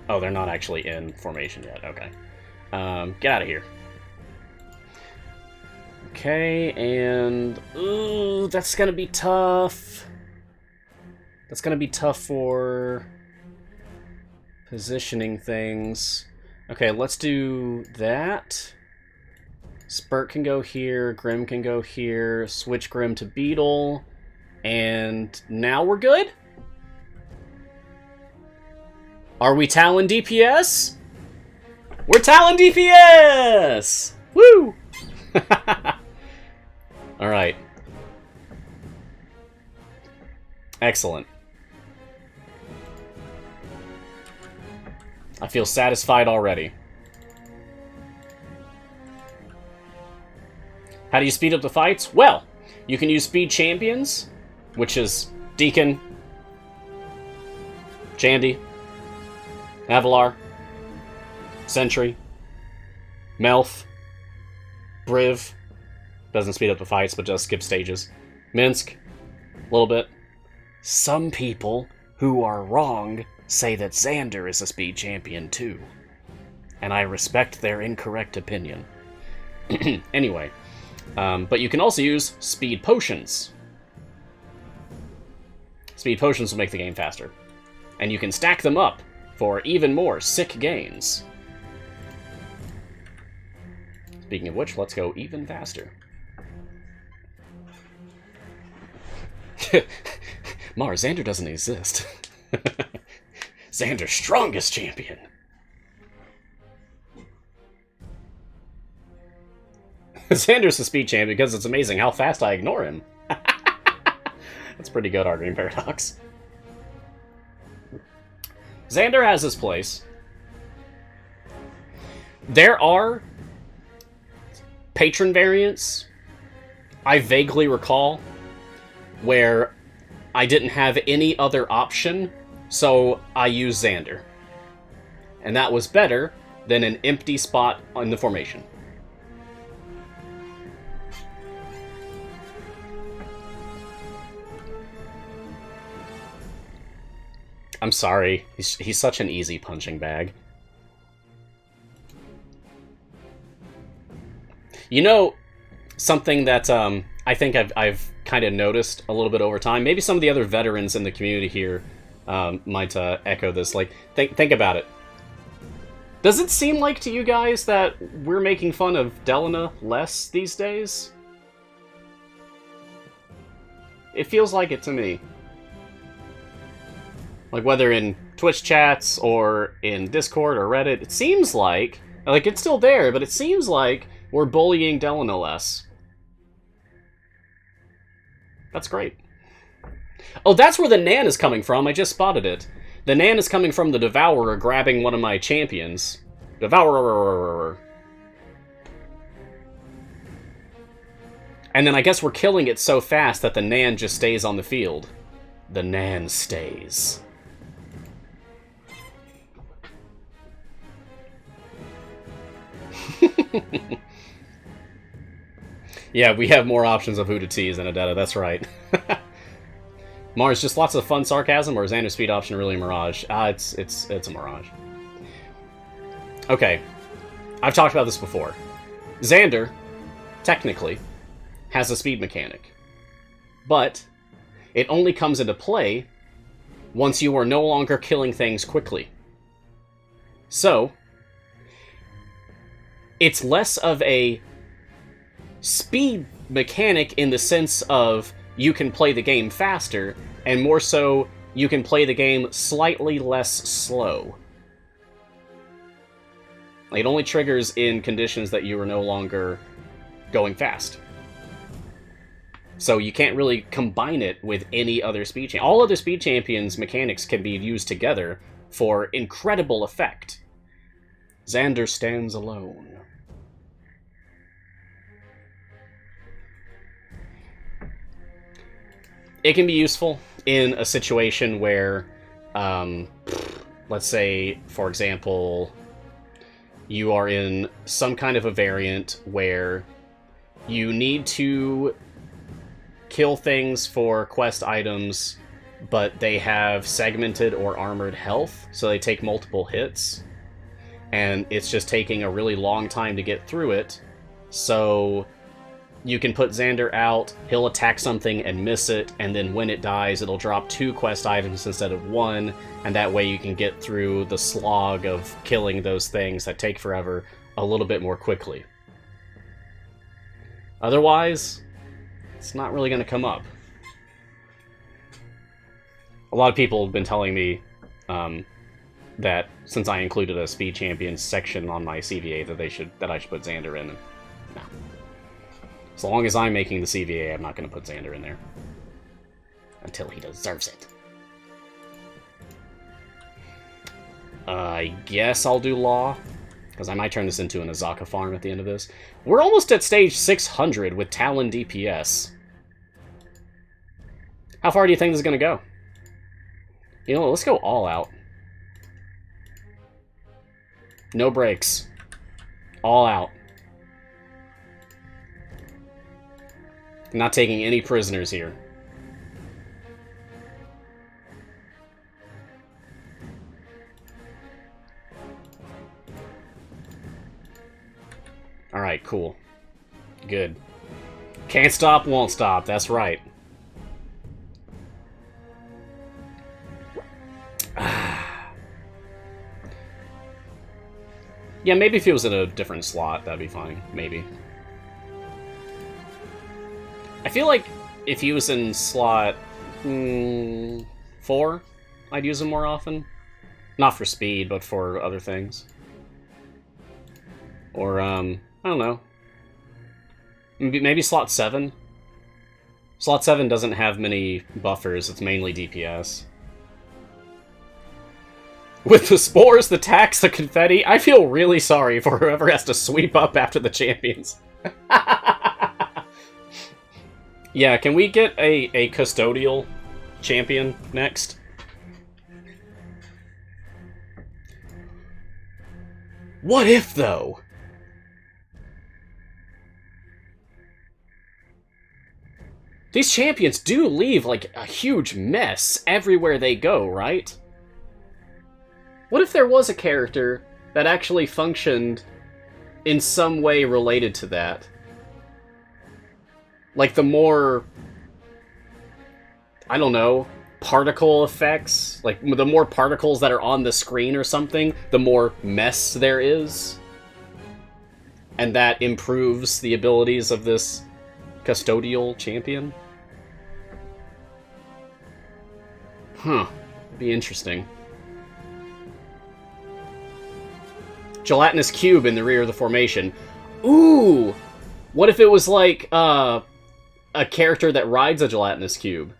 Oh, they're not actually in formation yet. Okay. Get out of here. Okay, and... Ooh, that's gonna be tough. That's gonna be tough for positioning things. Okay, let's do that. Spurt can go here, Grim can go here, switch Grim to Beetle, and now we're good? Are we Talin DPS? We're Talin DPS! Woo! Alright. Excellent. I feel satisfied already. How do you speed up the fights? Well, you can use speed champions, which is Deacon, Jandy, Avalar, Sentry, Melf, Briv, doesn't speed up the fights, but does skip stages, Minsk, a little bit. Some people who are wrong say that Xander is a speed champion too, and I respect their incorrect opinion. Anyway, but you can also use speed potions. Speed potions will make the game faster, and you can stack them up for even more sick gains. Speaking of which, let's go even faster. Mars, Xander doesn't exist. Xander's strongest champion. Xander's a speed champion because it's amazing how fast I ignore him. That's pretty good, Arguing Paradox. Xander has his place. There are patron variants, I vaguely recall, where I didn't have any other option, so I used Xander. And that was better than an empty spot in the formation. I'm sorry, he's such an easy punching bag. You know, something that I think I've kind of noticed a little bit over time, maybe some of the other veterans in the community here might echo this. Like, think about it. Does it seem like to you guys that we're making fun of Delana less these days? It feels like it to me. Like, whether in Twitch chats or in Discord or Reddit, it seems like it's still there, but it seems like we're bullying Delana less. That's great. Oh, that's where the Nan is coming from. I just spotted it. The Nan is coming from the Devourer grabbing one of my champions. Devourer. And then I guess we're killing it so fast that the Nan just stays on the field. The Nan stays. Yeah, we have more options of who to tease than Adetta, that's right. Mars, just lots of fun sarcasm, or is Xander's speed option really a mirage? It's a mirage. Okay, I've talked about this before. Xander, technically, has a speed mechanic. But it only comes into play once you are no longer killing things quickly. So, it's less of a speed mechanic in the sense of you can play the game faster, and more so, you can play the game slightly less slow. It only triggers in conditions that you are no longer going fast. So you can't really combine it with any other speed champion. All other speed champions' mechanics can be used together for incredible effect. Xander stands alone. It can be useful in a situation where, let's say, for example, you are in some kind of a variant where you need to kill things for quest items, but they have segmented or armored health, so they take multiple hits, and it's just taking a really long time to get through it, so you can put Xander out, he'll attack something and miss it, and then when it dies, it'll drop 2 quest items instead of 1, and that way you can get through the slog of killing those things that take forever a little bit more quickly. Otherwise, it's not really going to come up. A lot of people have been telling me that since I included a speed champions section on my CVA that I should put Xander in. No. As long as I'm making the CVA, I'm not going to put Xander in there. Until he deserves it. I guess I'll do Law, because I might turn this into an Azaka farm at the end of this. We're almost at stage 600 with Talin DPS. How far do you think this is going to go? You know, let's go all out. No breaks. All out. Not taking any prisoners here. Alright, cool. Good. Can't stop, won't stop, that's right. Yeah, maybe if he was in a different slot, that'd be fine. Maybe. I feel like if he was in slot 4, I'd use him more often. Not for speed, but for other things. Or, I don't know. Maybe slot 7? Slot 7 doesn't have many buffers, it's mainly DPS. With the spores, the tax, the confetti, I feel really sorry for whoever has to sweep up after the champions. Yeah, can we get a custodial champion next? What if, though? These champions do leave, like, a huge mess everywhere they go, right? What if there was a character that actually functioned in some way related to that? Like the more, I don't know, particle effects? Like, the more particles that are on the screen or something, the more mess there is. And that improves the abilities of this custodial champion? Huh. Be interesting. Gelatinous cube in the rear of the formation. Ooh! What if it was like, a character that rides a gelatinous cube?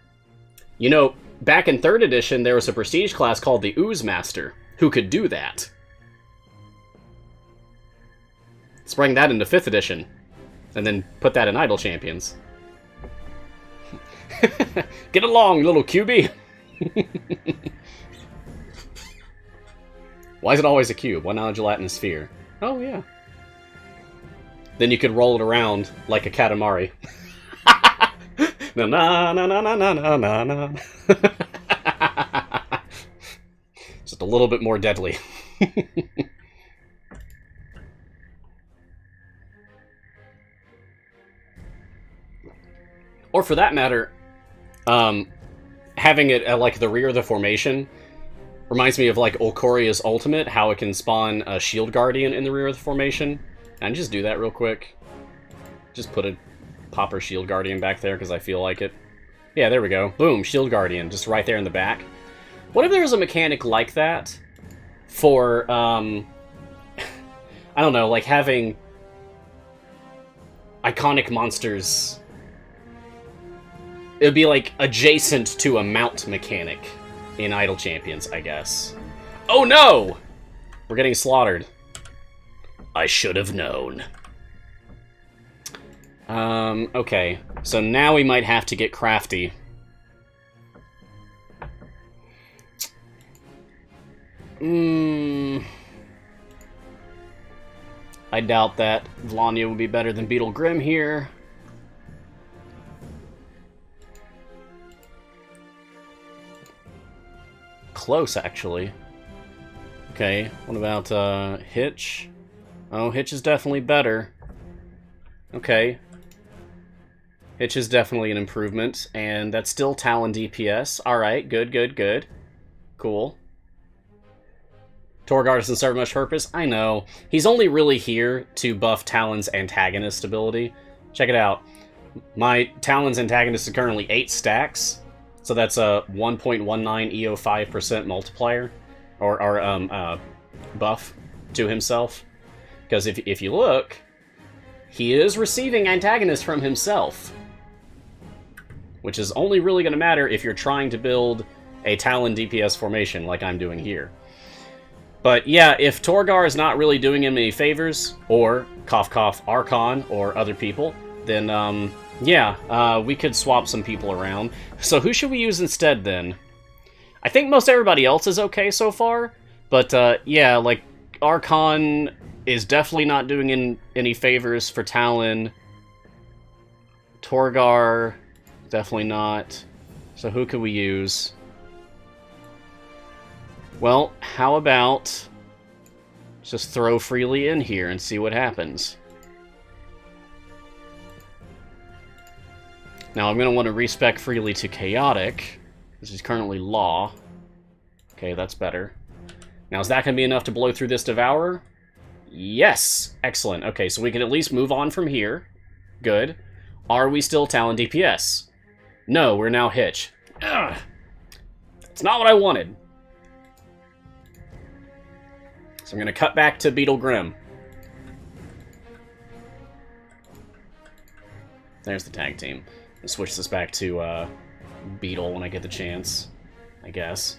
You know, back in 3rd edition, there was a prestige class called the Ooze Master, who could do that. Let's bring that into 5th edition, and then put that in Idle Champions. Get along, little cubie! Why is it always a cube? Why not a gelatinous sphere? Oh, yeah. Then you could roll it around like a Katamari. Na na na na na na na na. Just a little bit more deadly. Or for that matter, having it at like the rear of the formation reminds me of like Olkoria's ultimate, how it can spawn a Shield Guardian in the rear of the formation. And just do that real quick. Just put a Popper Shield Guardian back there because I feel like it. Yeah, there we go. Boom, Shield Guardian, just right there in the back. What if there was a mechanic like that for, I don't know, like having iconic monsters? It would be like adjacent to a mount mechanic in Idle Champions, I guess. Oh no! We're getting slaughtered. I should have known. Okay. So now we might have to get crafty. I doubt that Vlania would be better than Beetle Grim here. Close, actually. Okay, what about, Hitch? Oh, Hitch is definitely better. Okay. Hitch is definitely an improvement, and that's still Talin DPS. Alright, good, good, good. Cool. Torgar doesn't serve much purpose? I know. He's only really here to buff Talin's antagonist ability. Check it out. My Talin's antagonist is currently 8 stacks, so that's a 1.19 EO5% multiplier. or buff to himself. Because if you look, he is receiving antagonist from himself. Which is only really going to matter if you're trying to build a Talin DPS formation like I'm doing here. But yeah, if Torgar is not really doing him any favors, or cough cough Archon or other people, then yeah, we could swap some people around. So who should we use instead then? I think most everybody else is okay so far, but yeah, like Archon is definitely not doing any favors for Talin. Torgar, definitely not. So who could we use? Well, how about just throw Freely in here and see what happens. Now I'm going to want to respec Freely to Chaotic, which is currently Law. Okay, that's better. Now is that going to be enough to blow through this Devourer? Yes! Excellent. Okay, so we can at least move on from here. Good. Are we still Talin DPS? No, we're now Hitch. Ugh. That's not what I wanted. So I'm going to cut back to Beetle Grim. There's the tag team. I'll switch this back to Beetle when I get the chance, I guess.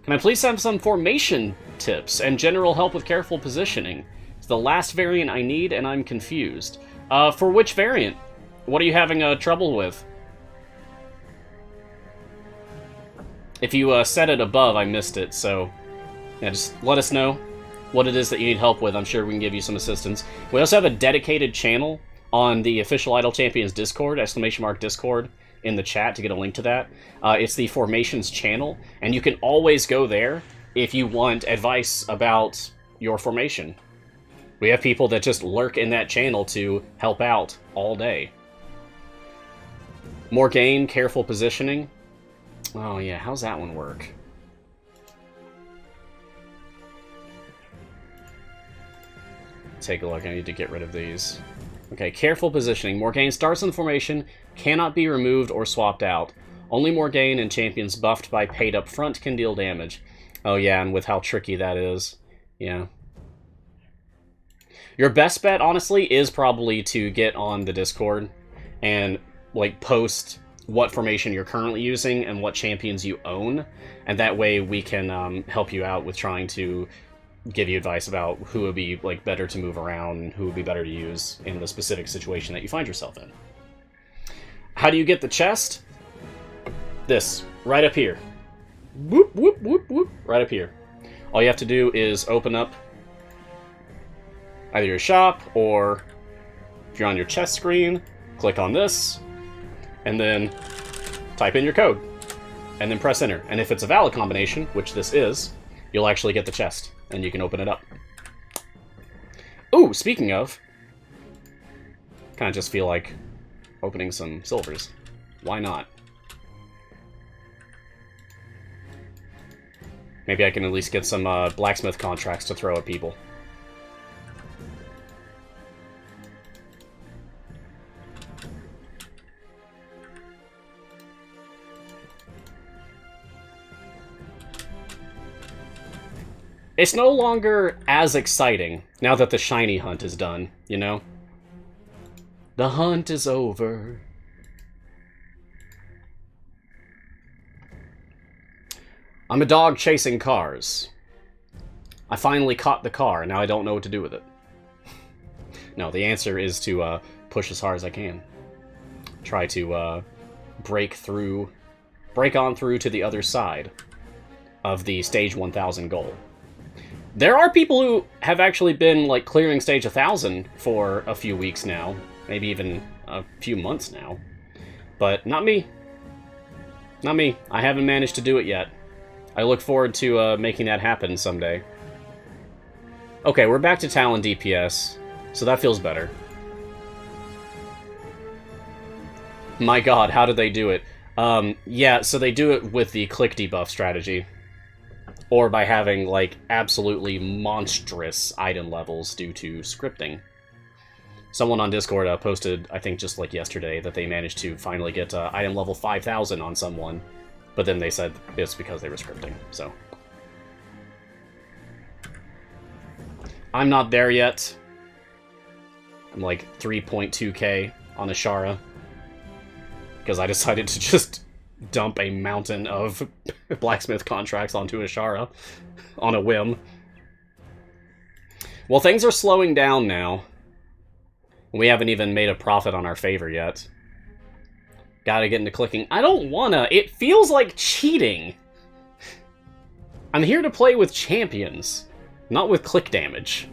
Can I please have some formation tips and general help with careful positioning? It's the last variant I need, and I'm confused. For which variant? What are you having trouble with? If you said it above, I missed it, so yeah, just let us know what it is that you need help with. I'm sure we can give you some assistance. We also have a dedicated channel on the official Idle Champions Discord, !Discord, in the chat to get a link to that. It's the Formations channel, and you can always go there if you want advice about your formation. We have people that just lurk in that channel to help out all day. Morgaine, careful positioning. Oh yeah, how's that one work? Take a look, I need to get rid of these. Okay, careful positioning. Morgaine starts in the formation, cannot be removed or swapped out. Only Morgaine and champions buffed by paid up front can deal damage. Oh yeah, and with how tricky that is. Yeah. Your best bet, honestly, is probably to get on the Discord and, like, post what formation you're currently using and what champions you own, and that way we can help you out with trying to give you advice about who would be like better to move around and who would be better to use in the specific situation that you find yourself in. How do you get the chest? This, right up here. Whoop, whoop, whoop, whoop, right up here. All you have to do is open up either your shop, or if you're on your chest screen, click on this, and then type in your code, and then press enter. And if it's a valid combination, which this is, you'll actually get the chest, and you can open it up. Ooh, speaking of, kind of just feel like opening some silvers. Why not? Maybe I can at least get some blacksmith contracts to throw at people. It's no longer as exciting now that the shiny hunt is done, you know? The hunt is over. I'm a dog chasing cars. I finally caught the car, and now I don't know what to do with it. No, the answer is to push as hard as I can. Try to break on through to the other side of the stage 1000 goal. There are people who have actually been like clearing stage 1000 for a few weeks now, maybe even a few months now, but not me. Not me. I haven't managed to do it yet. I look forward to making that happen someday. Okay, we're back to Talin DPS, so that feels better. My god, how did they do it? Yeah, so they do it with the click debuff strategy. Or by having, like, absolutely monstrous item levels due to scripting. Someone on Discord posted, I think just like yesterday, that they managed to finally get item level 5000 on someone. But then they said it's because they were scripting, so. I'm not there yet. I'm like 3.2k on Ashara. Because I decided to just dump a mountain of blacksmith contracts onto Ashara on a whim. Well, things are slowing down now. We haven't even made a profit on our favor yet. Gotta get into clicking. I don't wanna. It feels like cheating. I'm here to play with champions, not with click damage.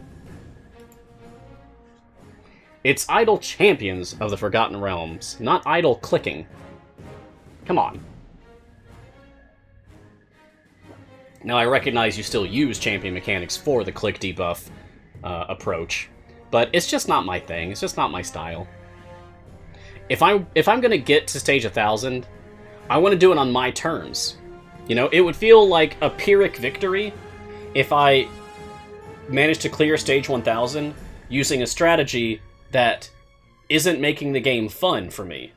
It's idle champions of the Forgotten Realms, not idle clicking. Come on. Now, I recognize you still use champion mechanics for the click debuff approach, but it's just not my thing. It's just not my style. If I'm gonna get to stage 1000, I want to do it on my terms. You know, it would feel like a Pyrrhic victory if I managed to clear stage 1000 using a strategy that isn't making the game fun for me.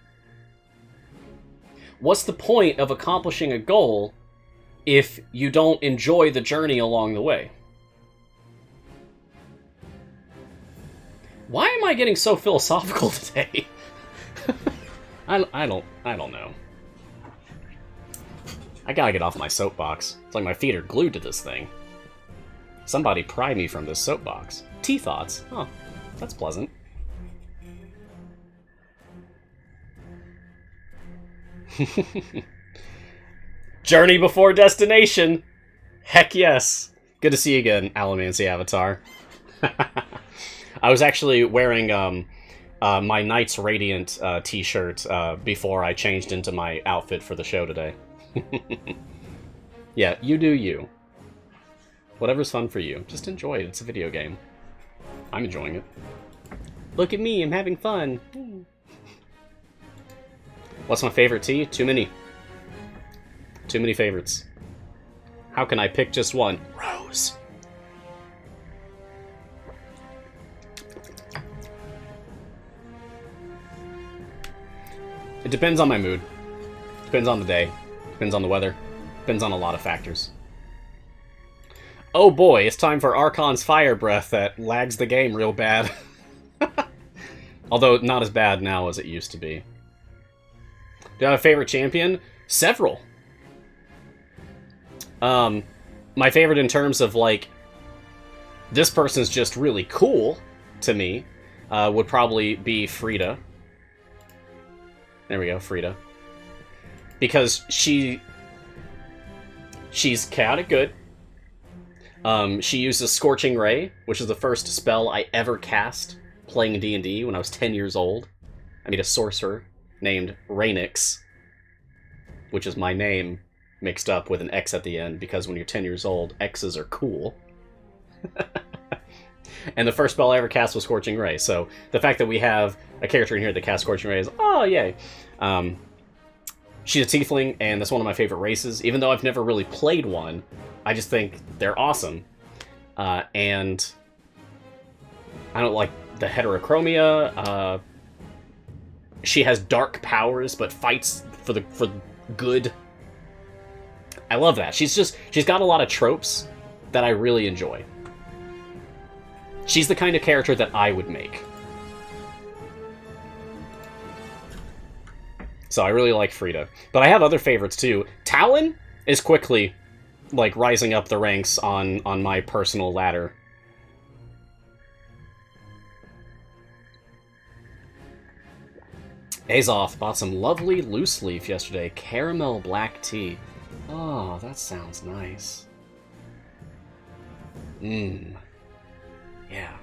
What's the point of accomplishing a goal if you don't enjoy the journey along the way? Why am I getting so philosophical today? I don't know. I gotta get off my soapbox. It's like my feet are glued to this thing. Somebody pry me from this soapbox. Tea thoughts. Oh, that's pleasant. Journey before destination! Heck yes! Good to see you again, Alamancy Avatar. I was actually wearing my Knights Radiant t-shirt before I changed into my outfit for the show today. Yeah, you do you. Whatever's fun for you. Just enjoy it. It's a video game. I'm enjoying it. Look at me, I'm having fun. What's my favorite tea? Too many. Too many favorites. How can I pick just one? Rose. It depends on my mood. Depends on the day. Depends on the weather. Depends on a lot of factors. Oh boy, it's time for Archon's Fire Breath that lags the game real bad. Although not as bad now as it used to be. Do I have a favorite champion? Several. My favorite in terms of, like, this person's just really cool to me, would probably be Frida. There we go, Frida. Because she's chaotic good. She uses Scorching Ray, which is the first spell I ever cast playing D&D when I was 10 years old. I made a sorcerer named Raynix, which is my name mixed up with an X at the end, because when you're 10 years old, X's are cool. And the first spell I ever cast was Scorching Ray, so the fact that we have a character in here that casts Scorching Ray is, oh, yay. She's a tiefling, and that's one of my favorite races. Even though I've never really played one, I just think they're awesome. And I don't like the heterochromia. She has dark powers, but fights for good. I love that. She's got a lot of tropes that I really enjoy. She's the kind of character that I would make. So I really like Frida. But I have other favorites too. Talin is quickly, like, rising up the ranks on my personal ladder. Azoth bought some lovely loose leaf yesterday. Caramel black tea. Oh, that sounds nice. Mmm. Yeah.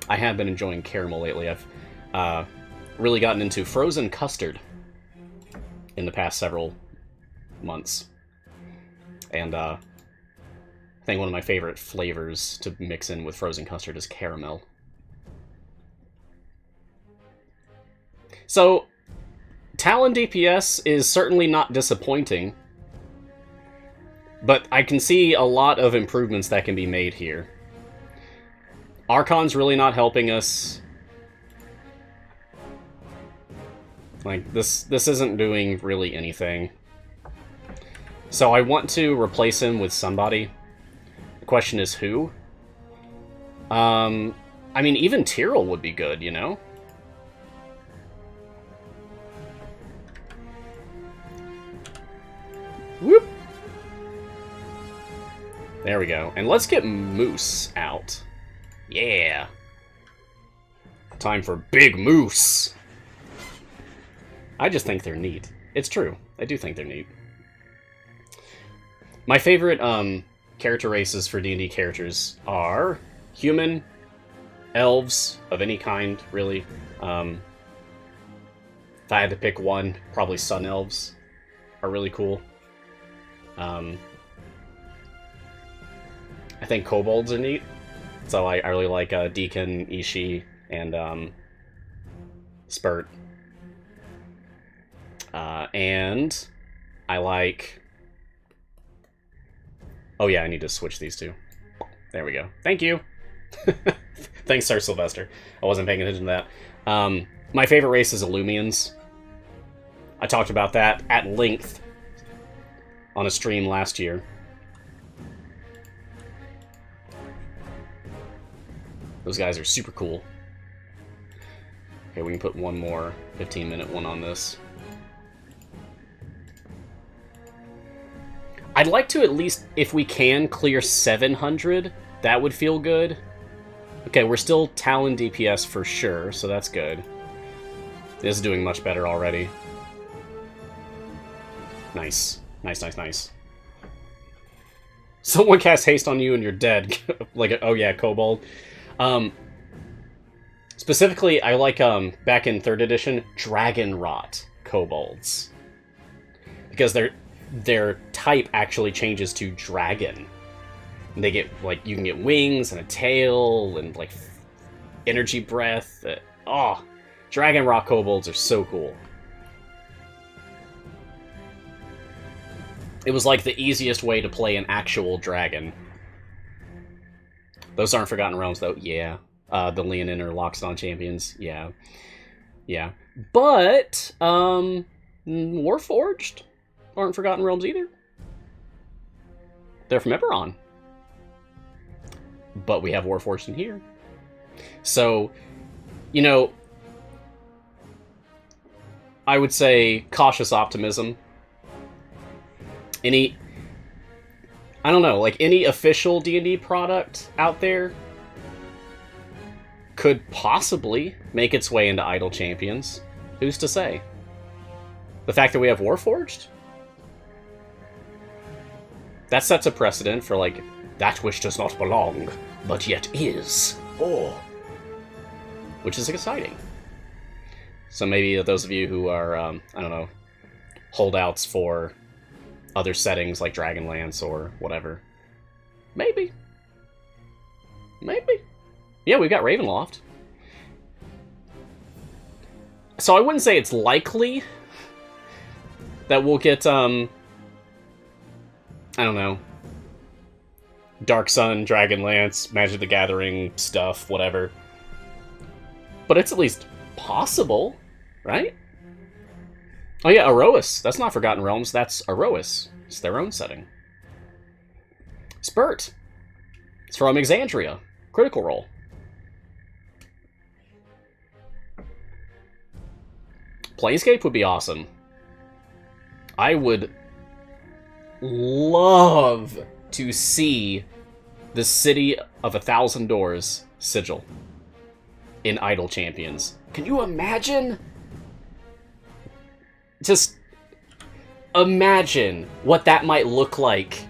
I have been enjoying caramel lately. I've really gotten into frozen custard in the past several months. And I think one of my favorite flavors to mix in with frozen custard is caramel. So, Talon DPS is certainly not disappointing, but I can see a lot of improvements that can be made here. Archon's really not helping us. Like, this isn't doing really anything. So I want to replace him with somebody. The question is who? I mean, even Tyrell would be good, you know? Whoop! There we go. And let's get Moose out. Yeah! Time for Big Moose! I just think they're neat. It's true. I do think they're neat. My favorite character races for D&D characters are human, elves of any kind, really. If I had to pick one, probably sun elves are really cool. I think kobolds are neat. So I really like Deacon, Ishi, and Spurt. And I like... Oh yeah, I need to switch these two. There we go. Thank you! Thanks, Sir Sylvester. I wasn't paying attention to that. My favorite race is Illumians. I talked about that at length on a stream last year. Those guys are super cool. Okay, we can put one more 15-minute one on this. I'd like to at least, if we can, clear 700. That would feel good. Okay, we're still Talin DPS for sure, so that's good. This is doing much better already. Nice. Nice, nice, nice. Someone cast haste on you and you're dead. Like, oh yeah, Kobold. Specifically, I like, back in 3rd edition, Dragon Rot Kobolds. Because their type actually changes to dragon. And they get, like, you can get wings and a tail and, like, energy breath. Oh, Dragon Rot Kobolds are so cool. It was, like, the easiest way to play an actual dragon. Those aren't Forgotten Realms, though. Yeah. The Leonin or Loxodon champions. Yeah. Yeah. But, Warforged aren't Forgotten Realms either. They're from Eberron. But we have Warforged in here. So, you know, I would say cautious optimism. I don't know, like any official D&D product out there could possibly make its way into Idle Champions. Who's to say? The fact that we have Warforged? That sets a precedent for, like, that which does not belong, but yet is. Oh. Which is exciting. So maybe those of you who are, I don't know, holdouts for other settings like Dragonlance or whatever. Maybe. Maybe. Yeah, we've got Ravenloft. So I wouldn't say it's likely that we'll get, I don't know, Dark Sun, Dragonlance, Magic the Gathering stuff, whatever. But it's at least possible, right? Oh yeah, Aroas. That's not Forgotten Realms, that's Aroas. It's their own setting. Spurt. It's from Exandria. Critical Role. Planescape would be awesome. I would love to see the City of 1,000 Doors sigil in Idle Champions. Can you imagine? Just imagine what that might look like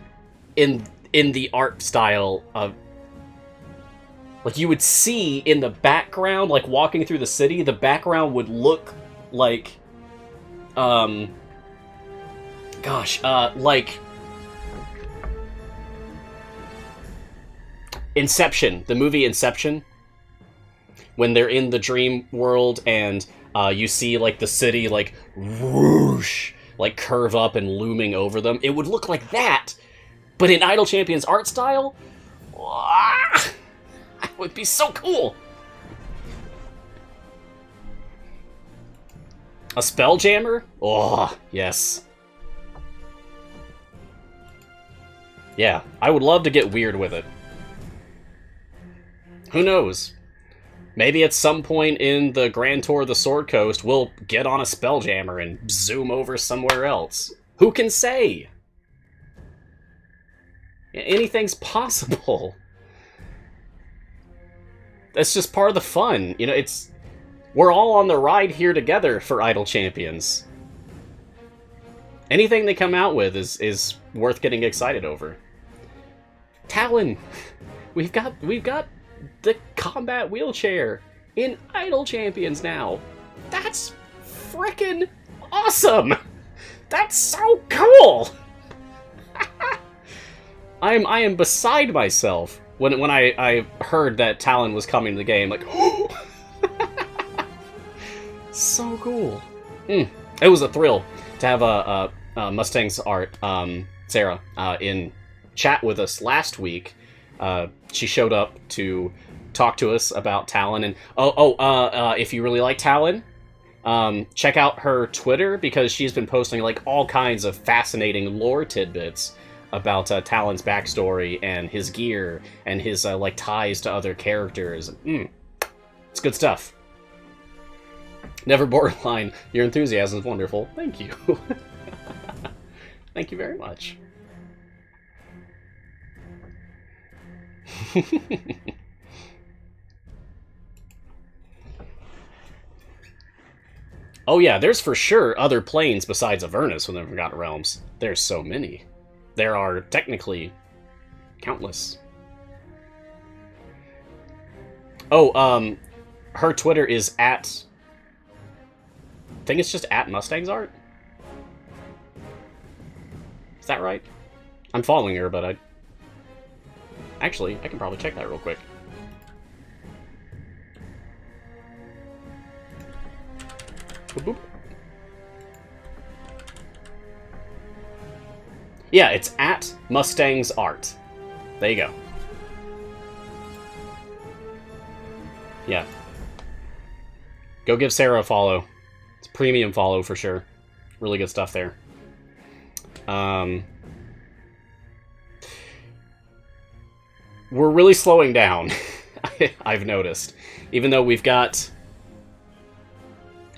in the art style of... Like, you would see in the background, like, walking through the city, the background would look like... like... Inception. The movie Inception. When they're in the dream world and you see, like, the city, like, whoosh, like, curve up and looming over them. It would look like that, but in Idle Champions art style. That would be so cool. A Spelljammer? Oh, yes. Yeah, I would love to get weird with it. Who knows? Maybe at some point in the Grand Tour of the Sword Coast, we'll get on a Spelljammer and zoom over somewhere else. Who can say? Anything's possible. That's just part of the fun. You know, we're all on the ride here together for Idle Champions. Anything they come out with is worth getting excited over. Talin, we've got the combat wheelchair in Idle Champions now. That's frickin' awesome! That's so cool! I am beside myself when I heard that Talin was coming to the game. Like, oh! So cool. It was a thrill to have a Mustang's art, Sarah, in chat with us last week. She showed up to talk to us about Talin, and if you really like Talin, check out her Twitter, because she's been posting like all kinds of fascinating lore tidbits about Talin's backstory and his gear and his like ties to other characters. It's good stuff. Never borderline. Your enthusiasm is wonderful. Thank you. Thank you very much. Oh yeah, there's for sure other planes besides Avernus within the Forgotten Realms. There's so many. There are technically countless. Oh, her Twitter is at... I think it's just at Mustang's Art. Is that right? I'm following her, but actually, I can probably check that real quick. Boop, boop. Yeah, it's at Mustang's Art. There you go. Yeah. Go give Sarah a follow. It's a premium follow for sure. Really good stuff there. We're really slowing down, I've noticed. Even though we've got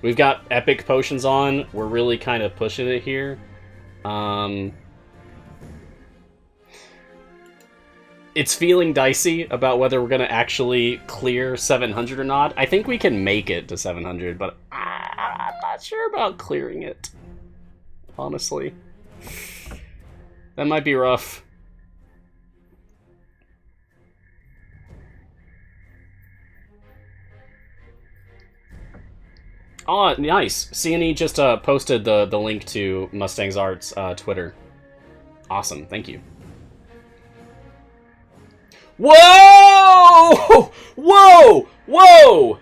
epic potions on, we're really kind of pushing it here. It's feeling dicey about whether we're going to actually clear 700 or not. I think we can make it to 700, but I'm not sure about clearing it. Honestly. That might be rough. Oh, nice. CNE just posted the link to Mustang's Art's Twitter. Awesome, thank you. Whoa! Whoa! Whoa!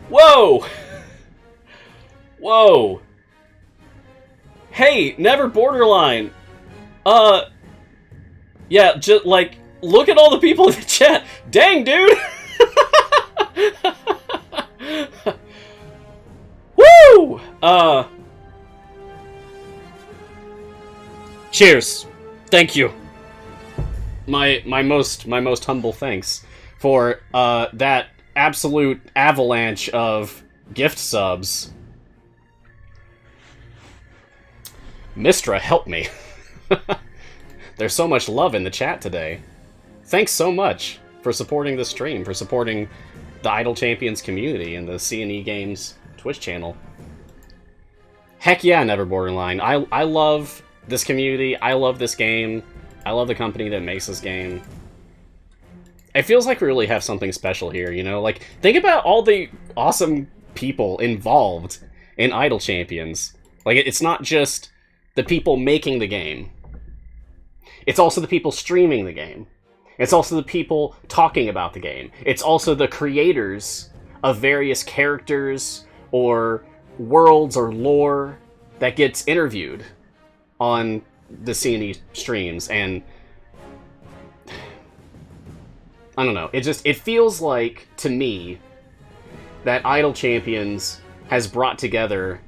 Whoa! Whoa! Hey, Never Borderline! Yeah, just, like, look at all the people in the chat! Dang, dude! Woo! Cheers! Thank you. My most humble thanks for that absolute avalanche of gift subs. Mistra, help me. There's so much love in the chat today. Thanks so much for supporting the stream, for supporting the Idle Champions community and the CNE Games Twitch channel. Heck yeah, Never Borderline. I love this community. I love this game. I love the company that makes this game. It feels like we really have something special here, you know? Like, think about all the awesome people involved in Idle Champions. Like, it's not just the people making the game. It's also the people streaming the game. It's also the people talking about the game. It's also the creators of various characters or worlds or lore that gets interviewed on the CNE streams, and I don't know, it feels like, to me, that Idle Champions has brought together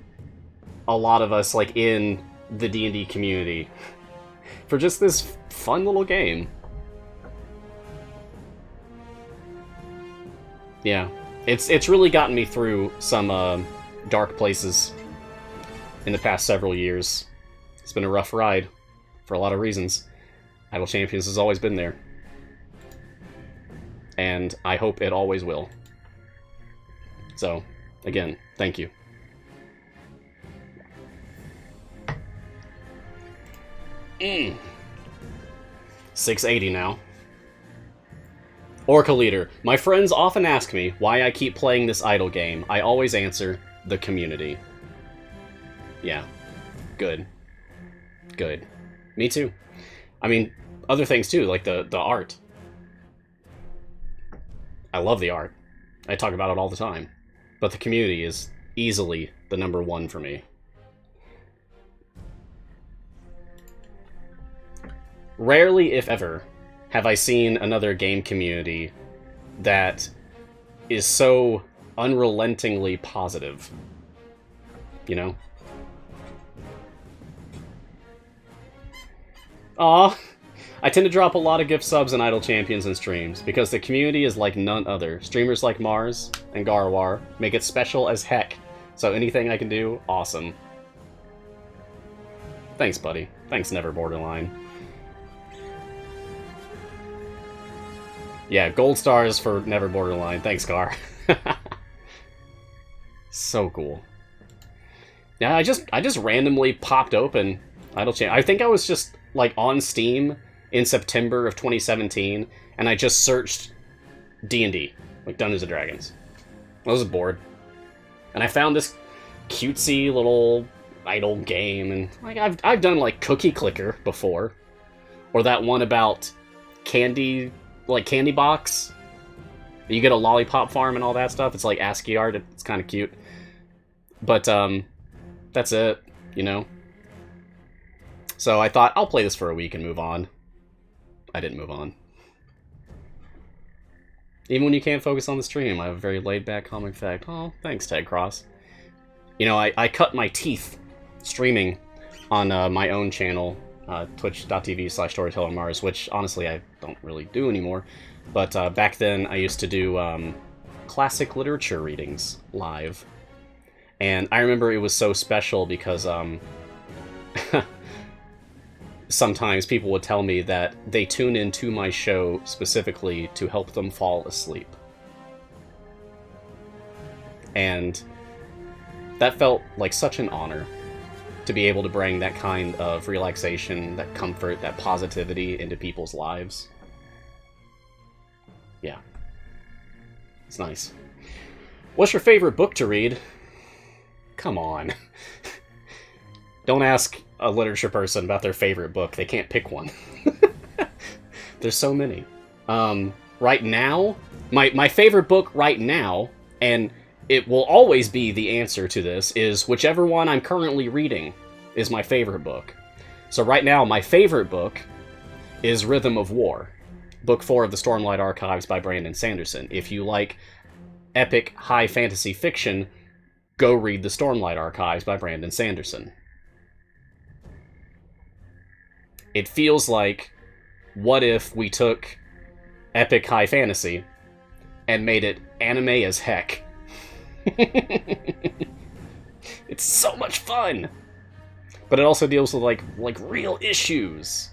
a lot of us, like, in the D&D community for just this fun little game. Yeah. It's really gotten me through some dark places in the past several years. It's been a rough ride for a lot of reasons. Idle Champions has always been there. And I hope it always will. So, again, thank you. Mm. 680 now. Orca Leader. My friends often ask me why I keep playing this idle game. I always answer, the community. Yeah. Good. Good. Me too. I mean, other things too, like the art. I love the art. I talk about it all the time. But the community is easily the #1 for me. Rarely, if ever, have I seen another game community that is so unrelentingly positive. You know? Aw, I tend to drop a lot of gift subs and Idle Champions in streams, because the community is like none other. Streamers like Mars and Garwar make it special as heck, so anything I can do, awesome. Thanks, buddy. Thanks, Never Borderline. Yeah, gold stars for Never Borderline. Thanks, Gar. So cool. Yeah, I just randomly popped open Idle Champ. I think I was just like on Steam in September of 2017, and I just searched D&D, like Dungeons and Dragons. I was bored, and I found this cutesy little idle game, and like I've done like Cookie Clicker before, or that one about candy. Like Candy Box. You get a lollipop farm and all that stuff. It's like ASCII art. It's kind of cute. But, that's it, you know? So I thought, I'll play this for a week and move on. I didn't move on. Even when you can't focus on the stream, I have a very laid-back, calm effect. Oh, thanks, Ted Cross. You know, I cut my teeth streaming on my own channel, twitch.tv/Storyteller Mars, which honestly I don't really do anymore. But back then I used to do classic literature readings live. And I remember it was so special because sometimes people would tell me that they tune into my show specifically to help them fall asleep. And that felt like such an honor to be able to bring that kind of relaxation, that comfort, that positivity into people's lives. Yeah. It's nice. What's your favorite book to read? Come on. Don't ask a literature person about their favorite book. They can't pick one. There's so many. Right now, my favorite book right now, and it will always be the answer to this, is whichever one I'm currently reading is my favorite book. So right now, my favorite book is Rhythm of War, Book 4 of the Stormlight Archives by Brandon Sanderson. If you like epic high fantasy fiction, go read the Stormlight Archives by Brandon Sanderson. It feels like, what if we took epic high fantasy and made it anime as heck? It's so much fun! But it also deals with, like real issues.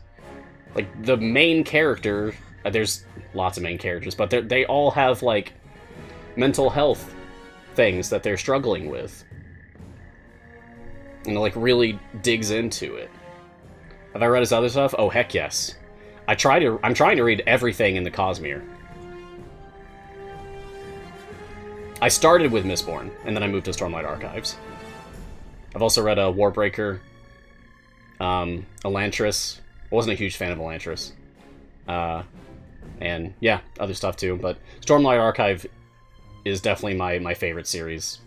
Like, the main character... there's lots of main characters, but they all have, like, mental health things that they're struggling with. And it, like, really digs into it. Have I read his other stuff? Oh, heck yes. I'm trying to read everything in the Cosmere. I started with Mistborn, and then I moved to Stormlight Archives. I've also read Warbreaker, Elantris. I wasn't a huge fan of Elantris. And, yeah, other stuff too. But Stormlight Archive is definitely my favorite series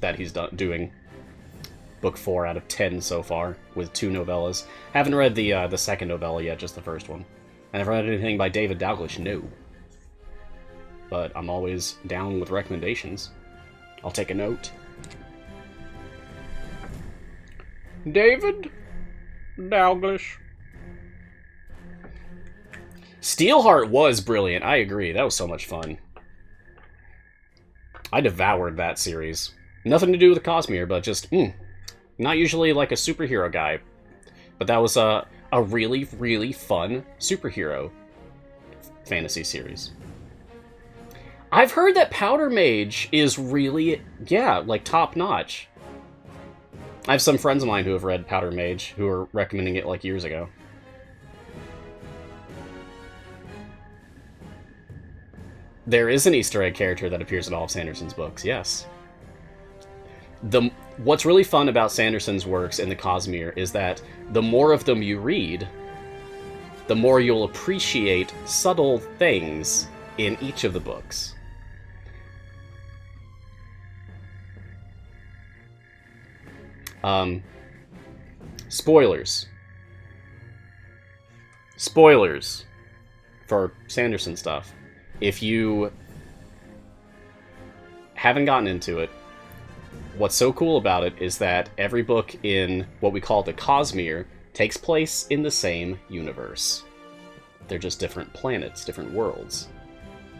that he's doing. Book 4 out of 10 so far, with 2 novellas. Haven't read the second novella yet, just the first one. I never read anything by David Dalglish, no. But I'm always down with recommendations. I'll take a note. David Dalglish. Steelheart was brilliant, I agree. That was so much fun. I devoured that series. Nothing to do with the Cosmere, but just, not usually like a superhero guy. But that was a really, really fun superhero fantasy series. I've heard that Powder Mage is really, yeah, like top-notch. I have some friends of mine who have read Powder Mage who were recommending it like years ago. There is an Easter egg character that appears in all of Sanderson's books, yes. What's really fun about Sanderson's works in the Cosmere is that the more of them you read, the more you'll appreciate subtle things in each of the books. Spoilers. Spoilers for Sanderson stuff. If you haven't gotten into it, what's so cool about it is that every book in what we call the Cosmere takes place in the same universe. They're just different planets, different worlds.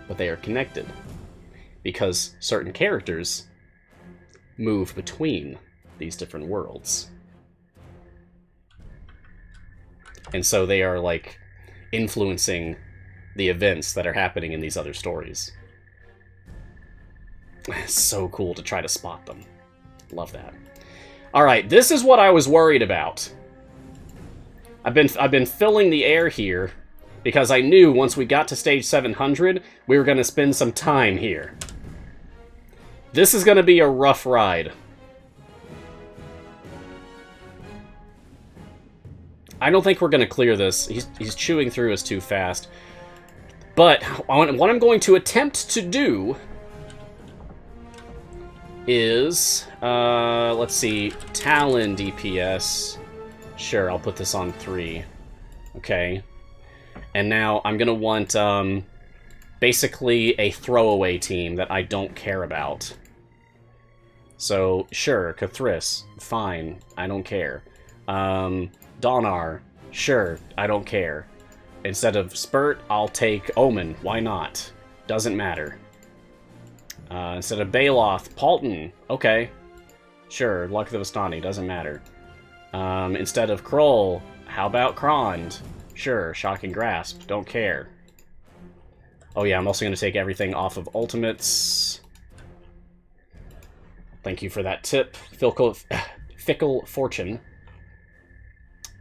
But they are connected because certain characters move between these different worlds. And so they are like influencing the events that are happening in these other stories. It's so cool to try to spot them. Love that. Alright, this is what I was worried about. I've been filling the air here because I knew once we got to stage 700, we were going to spend some time here. This is going to be a rough ride. I don't think we're going to clear this. He's chewing through us too fast. But what I'm going to attempt to do is, let's see, Talin DPS. Sure, I'll put this on 3. Okay. And now I'm going to want, basically a throwaway team that I don't care about. So, sure, Cathris, fine, I don't care. Donar, sure, I don't care. Instead of Spurt, I'll take Omen. Why not? Doesn't matter. Instead of Baloth, Paulton. Okay. Sure, Luck of the Vistani. Doesn't matter. Instead of Kroll, how about Krond? Sure, Shocking Grasp. Don't care. Oh yeah, I'm also going to take everything off of Ultimates. Thank you for that tip. Fickle Fortune.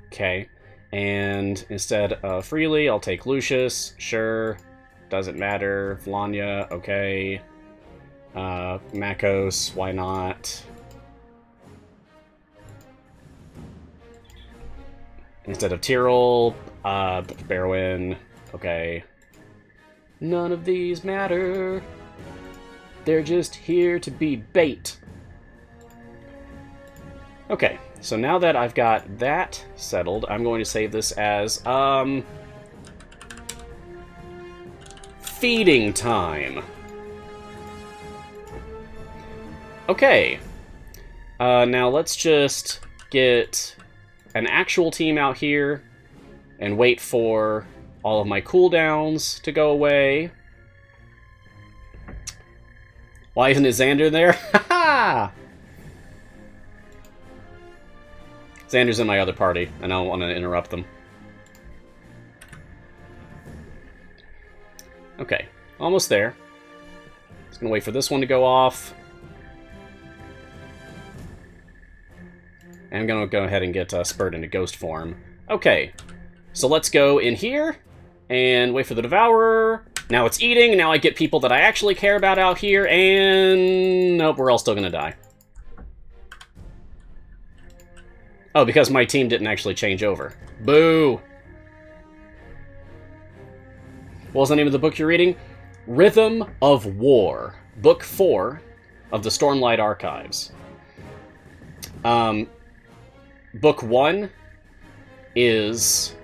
Okay. And instead of Freely, I'll take Lucius. Sure. Doesn't matter. Vlanya, okay. Makos, why not? Instead of Tyrell, Barwin, okay. None of these matter. They're just here to be bait. Okay. So now that I've got that settled, I'm going to save this as, feeding time. Okay. Now let's just get an actual team out here and wait for all of my cooldowns to go away. Why isn't Xander there? Haha! Xander's in my other party, and I don't want to interrupt them. Okay, almost there. Just gonna wait for this one to go off. And I'm gonna go ahead and get Spurt into ghost form. Okay, so let's go in here and wait for the Devourer. Now it's eating, now I get people that I actually care about out here, and nope, we're all still gonna die. Oh, because my team didn't actually change over. Boo! What was the name of the book you're reading? Rhythm of War. Book 4 of the Stormlight Archives. Book 1 is...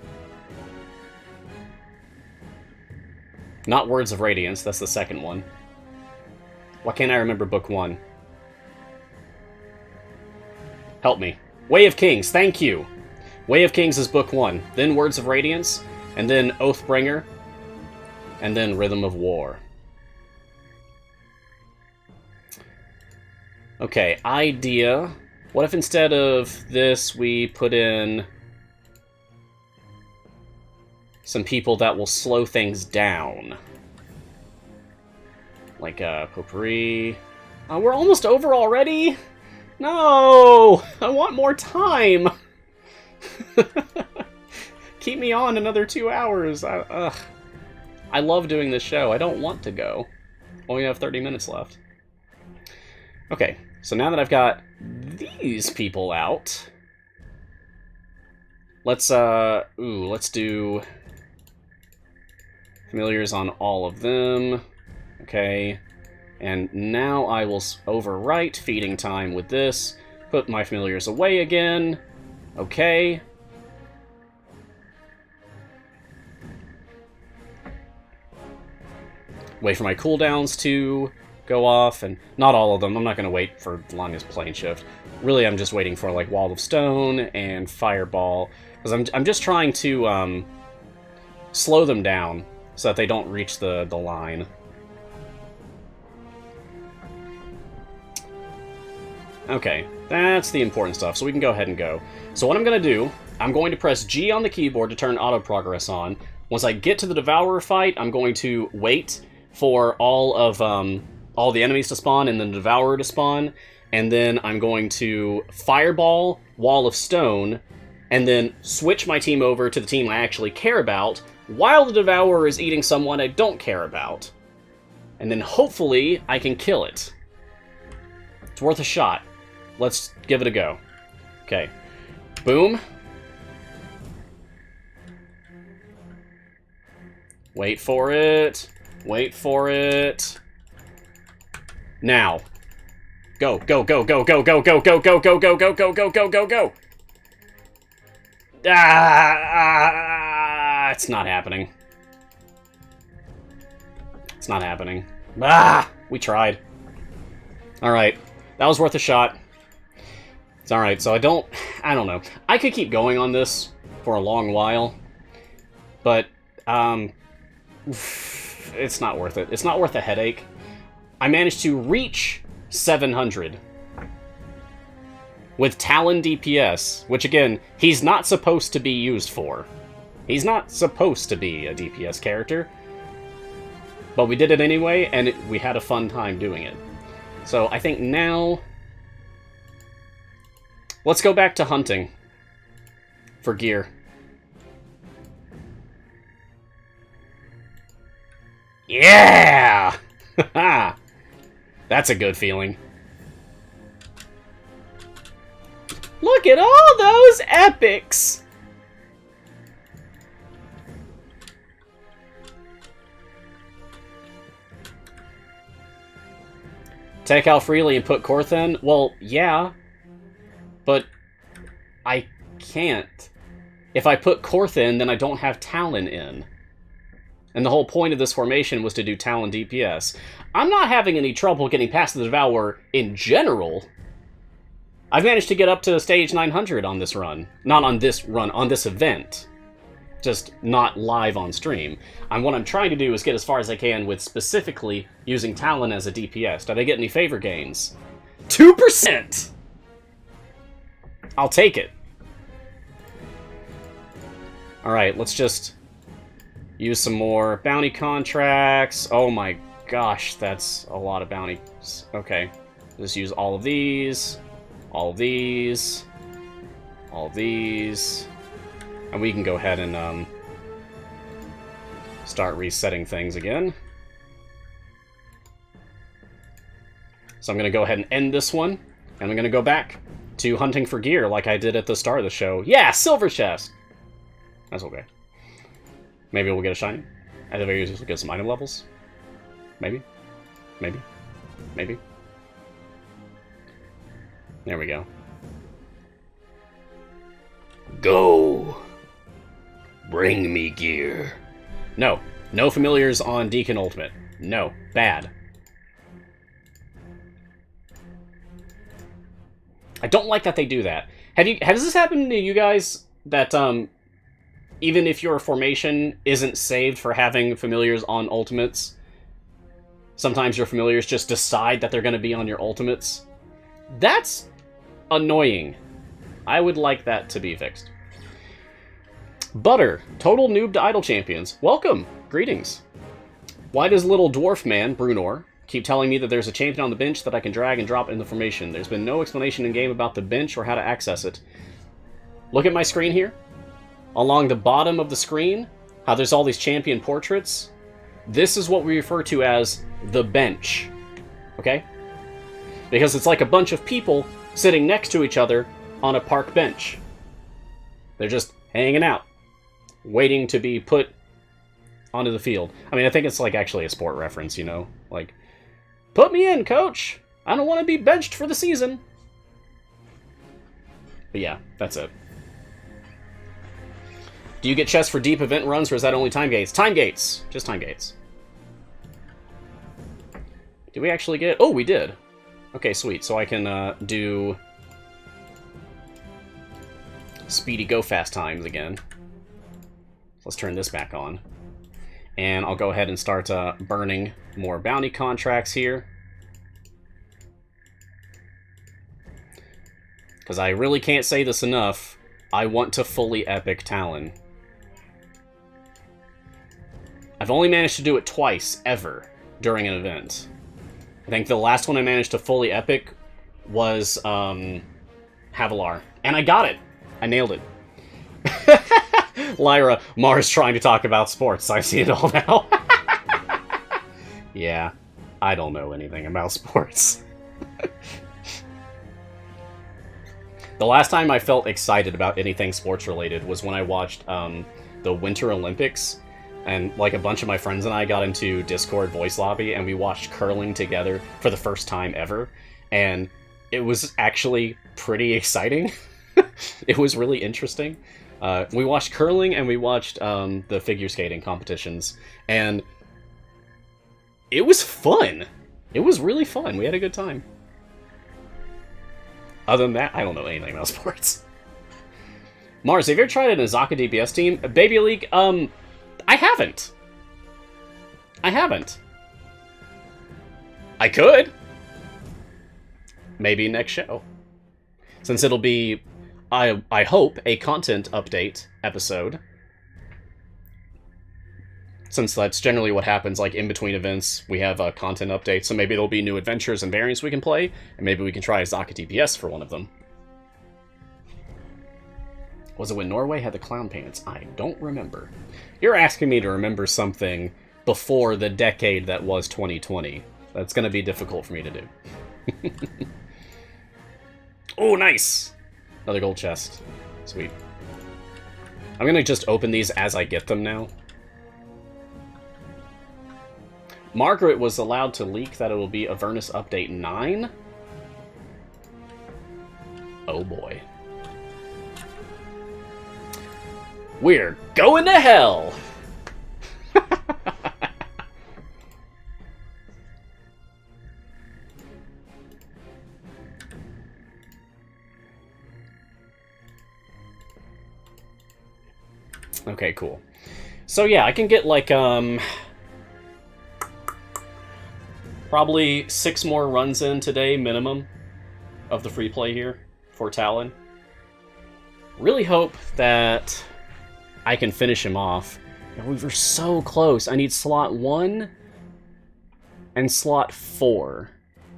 not Words of Radiance, that's the second one. Why can't I remember book 1? Help me. Way of Kings, thank you! Way of Kings is book 1, then Words of Radiance, and then Oathbringer, and then Rhythm of War. Okay, idea. What if instead of this, we put in some people that will slow things down? Like, potpourri. We're almost over already? No! I want more time! Keep me on another 2 hours. I love doing this show. I don't want to go. Only have 30 minutes left. Okay, so now that I've got these people out, let's do familiars on all of them. Okay, and now I will overwrite feeding time with this, put my familiars away again. Okay. Wait for my cooldowns to go off, and not all of them. I'm not going to wait for the longest plane shift. Really, I'm just waiting for, like, Wall of Stone and Fireball, because I'm just trying to slow them down so that they don't reach the line. Okay, that's the important stuff, so we can go ahead and go. So what I'm going to do, I'm going to press G on the keyboard to turn auto progress on. Once I get to the Devourer fight, I'm going to wait for all the enemies to spawn and then the Devourer to spawn, and then I'm going to Fireball, Wall of Stone, and then switch my team over to the team I actually care about, while the Devourer is eating someone I don't care about. And then hopefully I can kill it. It's worth a shot. Let's give it a go. Okay. Boom. Wait for it. Wait for it. Now. Go, go, go, go, go, go, go, go, go, go, go, go, go, go, go, go, go. It's not happening. It's not happening. We tried. Alright. That was worth a shot. It's alright, so I don't know. I could keep going on this for a long while, but, it's not worth it. It's not worth a headache. I managed to reach 700 with Talin DPS, which, again, he's not supposed to be used for. He's not supposed to be a DPS character, but we did it anyway, and we had a fun time doing it. So I think now, let's go back to hunting for gear. Yeah! That's a good feeling. Look at all those epics! Take out freely and put Korthen? Well, yeah. But I can't. If I put Korthen, then I don't have Talin in. And the whole point of this formation was to do Talin DPS. I'm not having any trouble getting past the Devourer in general. I've managed to get up to stage 900 on this run. Not on this run, on this event. Just not live on stream. What I'm trying to do is get as far as I can with specifically using Talin as a DPS. Did I get any favor gains? 2%! I'll take it. Alright, let's just use some more bounty contracts. Oh my gosh, that's a lot of bounties. Okay, just use all of these, all of these, all of these, and we can go ahead and start resetting things again. So I'm going to go ahead and end this one, and I'm going to go back to hunting for gear like I did at the start of the show. Yeah, silver chest! That's okay. Maybe we'll get a shiny. At the very least, we'll get some item levels. Maybe. Maybe. Maybe. There we go. Go! Bring me gear. No. No familiars on Deacon Ultimate. No. Bad. I don't like that they do that. Has this happened to you guys that, even if your formation isn't saved for having familiars on ultimates, sometimes your familiars just decide that they're going to be on your ultimates? That's annoying. I would like that to be fixed. Butter, total noob to idle champions. Welcome. Greetings. Why does little dwarf man, Brunor, keep telling me that there's a champion on the bench that I can drag and drop in the formation? There's been no explanation in-game about the bench or how to access it. Look at my screen here. Along the bottom of the screen, how there's all these champion portraits. This is what we refer to as the bench. Okay? Because it's like a bunch of people sitting next to each other on a park bench. They're just hanging out, waiting to be put onto the field. I mean, I think it's like actually a sport reference, you know? Like, put me in, coach! I don't want to be benched for the season. But yeah, that's it. Do you get chests for deep event runs, or is that only time gates? Time gates! Just time gates. Did we actually get... Oh, we did. Okay, sweet. So I can do speedy go fast times again. Let's turn this back on. And I'll go ahead and start burning more bounty contracts here. Because I really can't say this enough. I want to fully epic Talin. I've only managed to do it twice, ever, during an event. I think the last one I managed to fully epic was Havilar. And I got it! I nailed it. Lyra, Mars trying to talk about sports. I see it all now. Yeah, I don't know anything about sports. The last time I felt excited about anything sports-related was when I watched the Winter Olympics. And, like, a bunch of my friends and I got into Discord voice lobby, and we watched curling together for the first time ever. And it was actually pretty exciting. It was really interesting. We watched curling, and we watched the figure skating competitions. And it was fun. It was really fun. We had a good time. Other than that, I don't know anything about sports. Mars, have you ever tried an Azaka DPS team? Baby League? I haven't. I haven't. I could. Maybe next show. Since it'll be, I hope, a content update episode. Since that's generally what happens, like, in between events, we have a content update, so maybe there'll be new adventures and variants we can play, and maybe we can try Azaka DPS for one of them. Was it when Norway had the clown payments? I don't remember. You're asking me to remember something before the decade that was 2020. That's going to be difficult for me to do. Oh, nice! Another gold chest. Sweet. I'm going to just open these as I get them now. Margaret was allowed to leak that it will be Avernus Update 9? Oh boy. We're going to hell! Okay, cool. So yeah, I can get like, probably 6 more runs in today, minimum, of the free play here for Talin. Really hope that I can finish him off. We were so close. I need slot 1 and slot 4.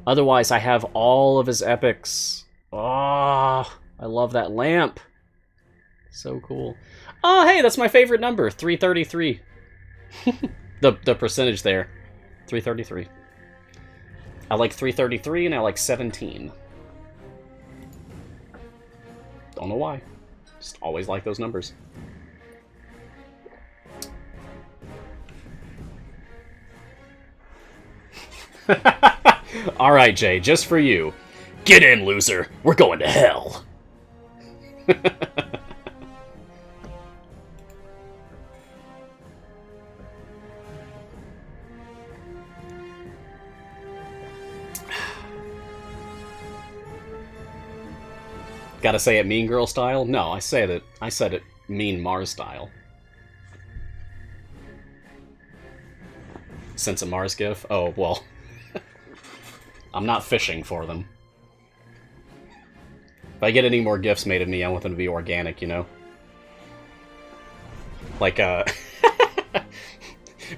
Otherwise, I have all of his epics. Oh, I love that lamp. So cool. Oh, hey, that's my favorite number, 333. the percentage there, 333. I like 333 and I like 17. Don't know why. Just always like those numbers. Alright, Jay, just for you. Get in, loser. We're going to hell. Gotta say it Mean Girl style? No, I said it Mean Mars style. Sense a Mars gif? Oh, well. I'm not fishing for them. If I get any more gifts made of me, I want them to be organic, you know? Like,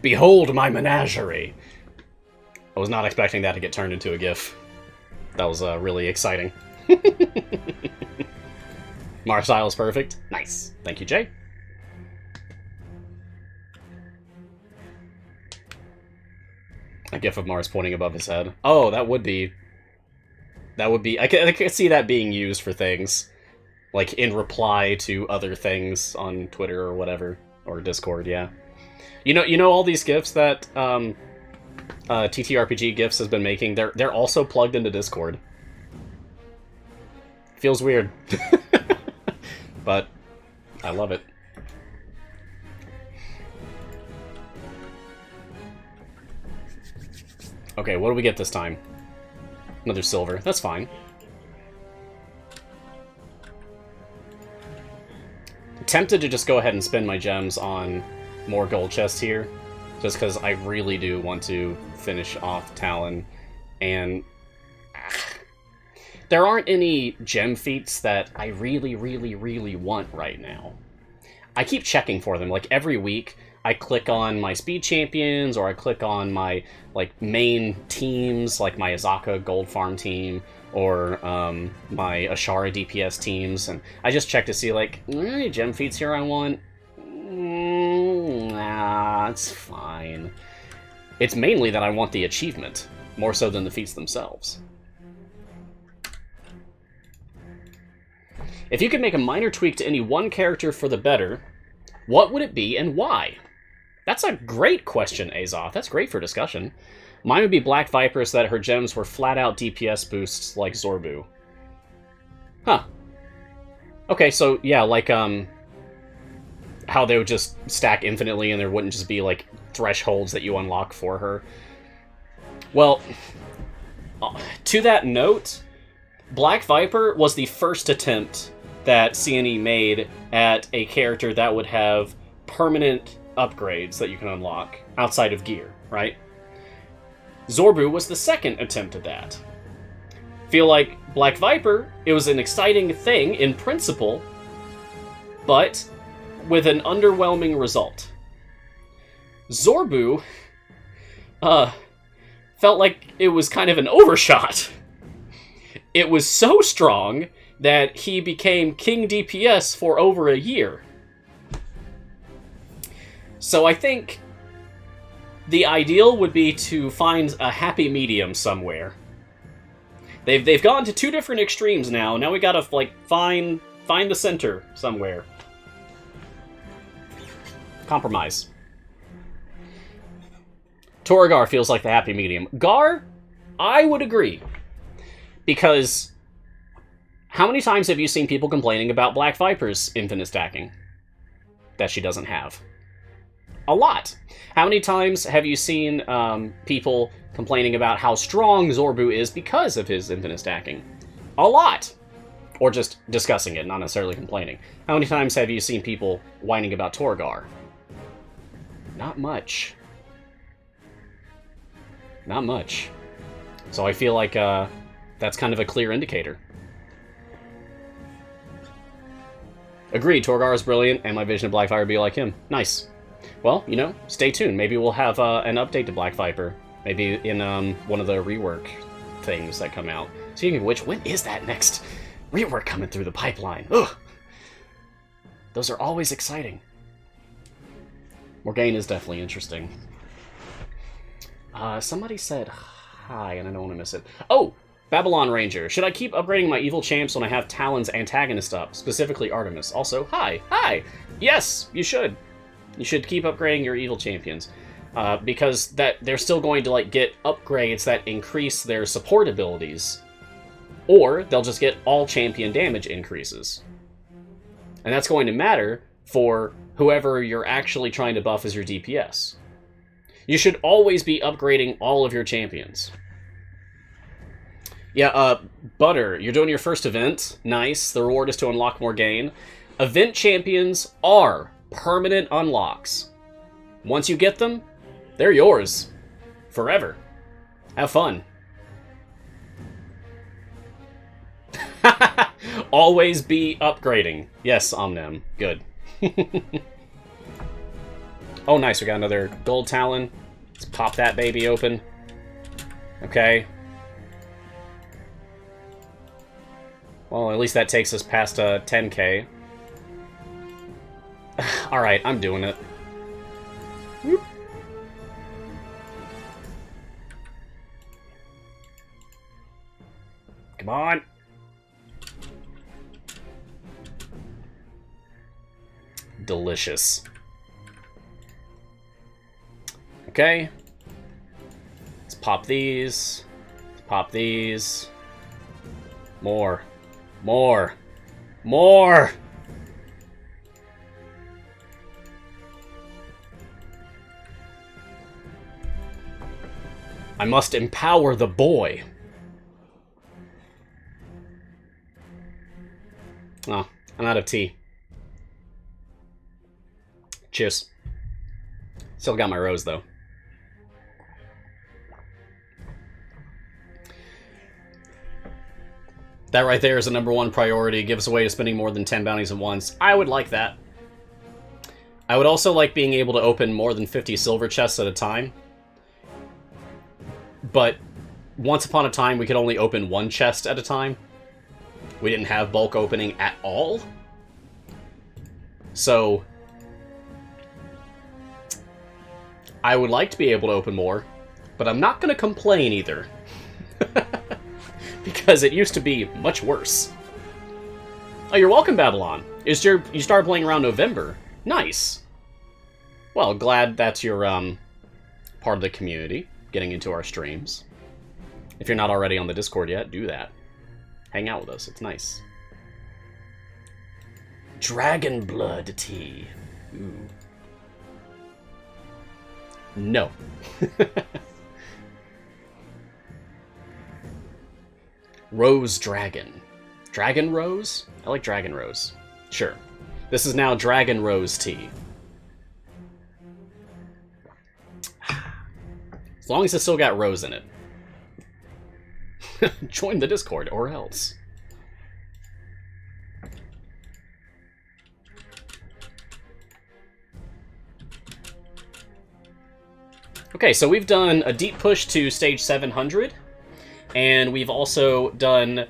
behold my menagerie! I was not expecting that to get turned into a GIF. That was really exciting. Mars style is perfect. Nice. Thank you, Jay. A GIF of Mars pointing above his head. Oh, that would be... That would be... I could see that being used for things. Like, in reply to other things on Twitter or whatever. Or Discord, yeah. You know all these GIFs that TTRPG GIFs has been making? They're also plugged into Discord. Feels weird. But I love it. Okay, what do we get this time? Another silver. That's fine. I'm tempted to just go ahead and spend my gems on more gold chests here, just because I really do want to finish off Talin, and there aren't any gem feats that I really, really, really want right now. I keep checking for them. Like, every week, I click on my speed champions, or I click on my, like, main teams, like my Azaka gold farm team, or my Ashara DPS teams, and I just check to see, like, are there any gem feats here I want? Nah, it's fine. It's mainly that I want the achievement, more so than the feats themselves. If you could make a minor tweak to any one character for the better, what would it be and why? That's a great question, Azoth. That's great for discussion. Mine would be Black Viper so that her gems were flat-out DPS boosts like Zorbu. Huh. Okay, so, yeah, like, how they would just stack infinitely and there wouldn't just be, like, thresholds that you unlock for her. Well, to that note, Black Viper was the first attempt that CNE made at a character that would have permanent upgrades that you can unlock outside of gear, right? Zorbu was the second attempt at that. Feel like Black Viper, it was an exciting thing in principle, but with an underwhelming result. Zorbu felt like it was kind of an overshot. It was so strong that he became King DPS for over a year. So I think the ideal would be to find a happy medium somewhere. They've gone to two different extremes now. Now we gotta, like, find the center somewhere. Compromise. Torgar feels like the happy medium. Gar, I would agree. Because how many times have you seen people complaining about Black Viper's infinite stacking that she doesn't have? A lot. How many times have you seen people complaining about how strong Zorbu is because of his infinite stacking? A lot. Or just discussing it, not necessarily complaining. How many times have you seen people whining about Torgar? Not much. Not much. So I feel like that's kind of a clear indicator. Agreed, Torgar is brilliant, and my vision of Black Viper would be like him. Nice. Well, you know, stay tuned. Maybe we'll have an update to Black Viper. Maybe in one of the rework things that come out. Speaking of which, when is that next rework coming through the pipeline? Ugh! Those are always exciting. Morgane is definitely interesting. Somebody said hi, and I don't want to miss it. Oh! Babylon Ranger. Should I keep upgrading my evil champs when I have Talin's antagonist up? Specifically Artemis. Also, hi! Hi! Yes, you should. You should keep upgrading your evil champions. Because they're still going to, like, get upgrades that increase their support abilities. Or they'll just get all champion damage increases. And that's going to matter for whoever you're actually trying to buff as your DPS. You should always be upgrading all of your champions. Yeah, Butter, you're doing your first event. Nice. The reward is to unlock Morgane. Event champions are permanent unlocks. Once you get them, they're yours. Forever. Have fun. Always be upgrading. Yes, Omnem. Good. Oh, nice. We got another gold Talon. Let's pop that baby open. Okay. Well, at least that takes us past 10k. Alright, I'm doing it. Whoop. Come on. Delicious. Okay. Let's pop these. Let's pop these. More. More. More! I must empower the boy. Oh, I'm out of tea. Cheers. Still got my rose, though. That right there is a #1 priority. Gives away to spending more than 10 bounties at once. I would like that. I would also like being able to open more than 50 silver chests at a time. But once upon a time, we could only open 1 chest at a time. We didn't have bulk opening at all. So I would like to be able to open more, but I'm not going to complain either. Because it used to be much worse. Oh, you're welcome, Babylon. You started playing around November. Nice. Well, glad that's your part of the community, getting into our streams. If you're not already on the Discord yet, do that. Hang out with us. It's nice. Dragon blood tea. Ooh. No. Rose Dragon. Dragon Rose? I like Dragon Rose. Sure. This is now Dragon Rose tea. As long as it's still got rose in it. Join the Discord, or else. Okay, so we've done a deep push to stage 700. And we've also done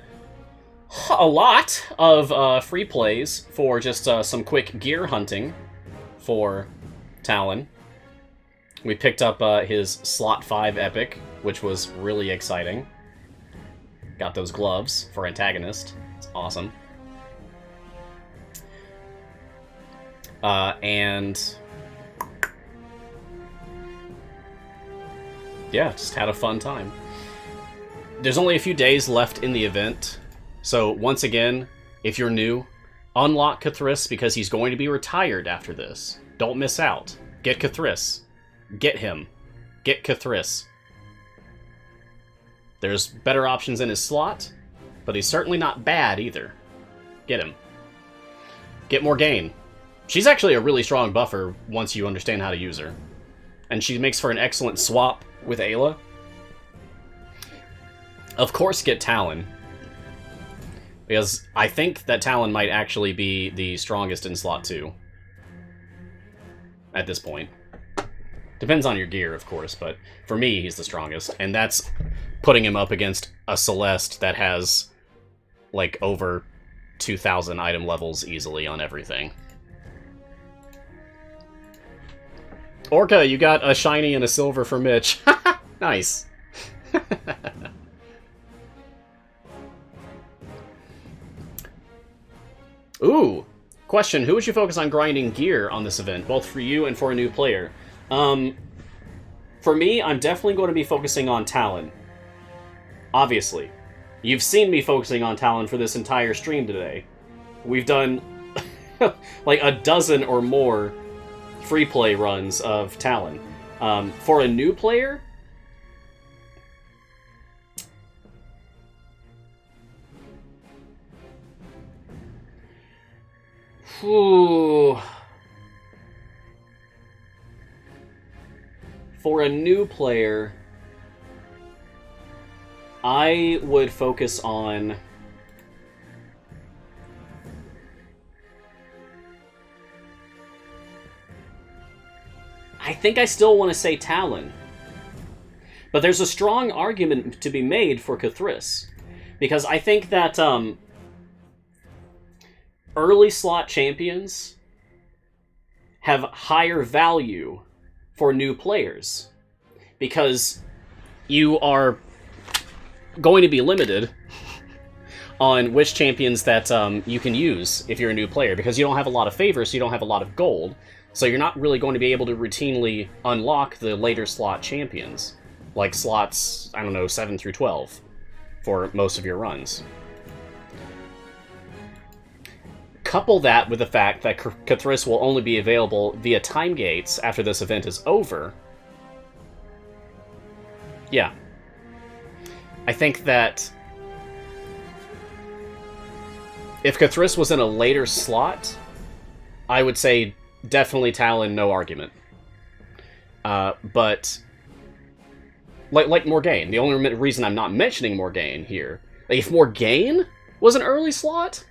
a lot of free plays for just some quick gear hunting for Talin. We picked up his Slot 5 Epic, which was really exciting. Got those gloves for Antagonist. It's awesome. And yeah, just had a fun time. There's only a few days left in the event, so once again, if you're new, unlock Cathris because he's going to be retired after this. Don't miss out. Get Cathris. Get him. Get Cathris. There's better options in his slot, but he's certainly not bad either. Get him. Get Morgaine. She's actually a really strong buffer once you understand how to use her. And she makes for an excellent swap with Ayla. Of course, get Talin. Because I think that Talin might actually be the strongest in slot 2. At this point. Depends on your gear, of course, but for me, he's the strongest. And that's putting him up against a Celeste that has, like, over 2,000 item levels easily on everything. Orca, you got a shiny and a silver for Mitch. Nice. Ooh, question, who would you focus on grinding gear on this event, both for you and for a new player? For me, I'm definitely going to be focusing on Talin. Obviously. You've seen me focusing on Talin for this entire stream today. We've done like a dozen or more free play runs of Talin. For a new player, ooh. For a new player, I would focus on think I still want to say Talin. But there's a strong argument to be made for Cthulhu, because I think that early slot champions have higher value for new players, because you are going to be limited on which champions that you can use if you're a new player, because you don't have a lot of favors, so you don't have a lot of gold, so you're not really going to be able to routinely unlock the later slot champions, like slots, I don't know, 7 through 12 for most of your runs. Couple that with the fact that Cthulhu will only be available via time gates after this event is over. Yeah. I think that if Cthulhu was in a later slot, I would say definitely Talin, no argument. But like Morgane, the only reason I'm not mentioning Morgane here, like if Morgane was an early slot,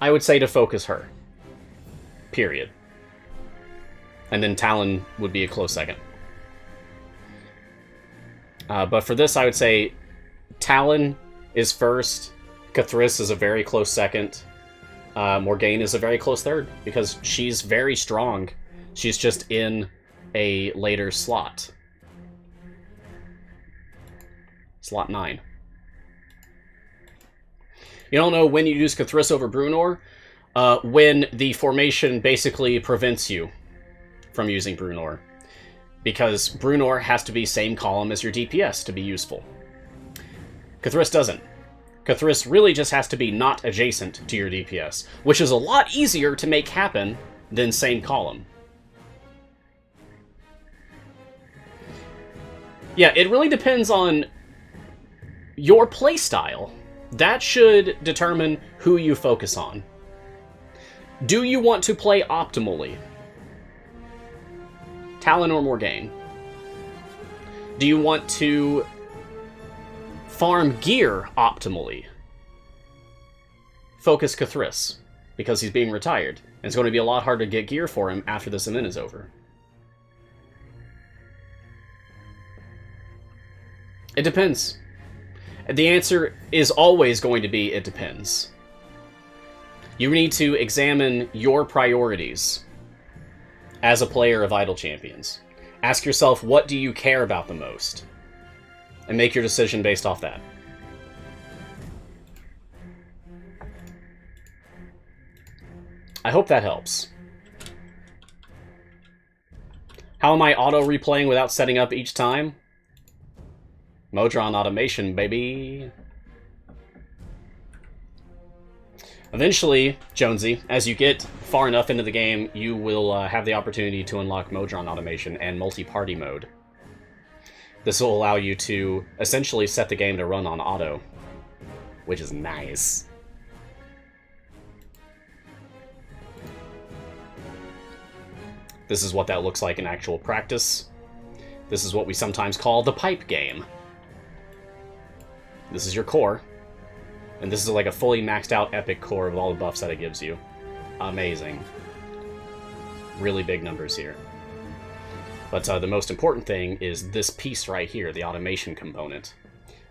I would say to focus her. Period. And then Talin would be a close second. But for this, I would say Talin is first, Cthulhu is a very close second, Morgane is a very close third, because she's very strong. She's just in a later slot. Slot 9. You don't know when you use Cthulhu over Bruenor, when the formation basically prevents you from using Bruenor, because Bruenor has to be same column as your DPS to be useful. Cthulhu doesn't. Cthulhu really just has to be not adjacent to your DPS, which is a lot easier to make happen than same column. Yeah, it really depends on your playstyle. That should determine who you focus on. Do you want to play optimally? Talin or Morgane? Do you want to farm gear optimally? Focus Cthulhu, because he's being retired, and it's going to be a lot harder to get gear for him after this event is over. It depends. The answer is always going to be, it depends. You need to examine your priorities as a player of Idle Champions. Ask yourself, what do you care about the most? And make your decision based off that. I hope that helps. How am I auto-replaying without setting up each time? Modron automation, baby. Eventually, Jonesy, as you get far enough into the game, you will have the opportunity to unlock Modron automation and multi-party mode. This will allow you to essentially set the game to run on auto, which is nice. This is what that looks like in actual practice. This is what we sometimes call the pipe game. This is your core. And this is like a fully maxed out epic core with all the buffs that it gives you. Amazing. Really big numbers here. But the most important thing is this piece right here, the automation component.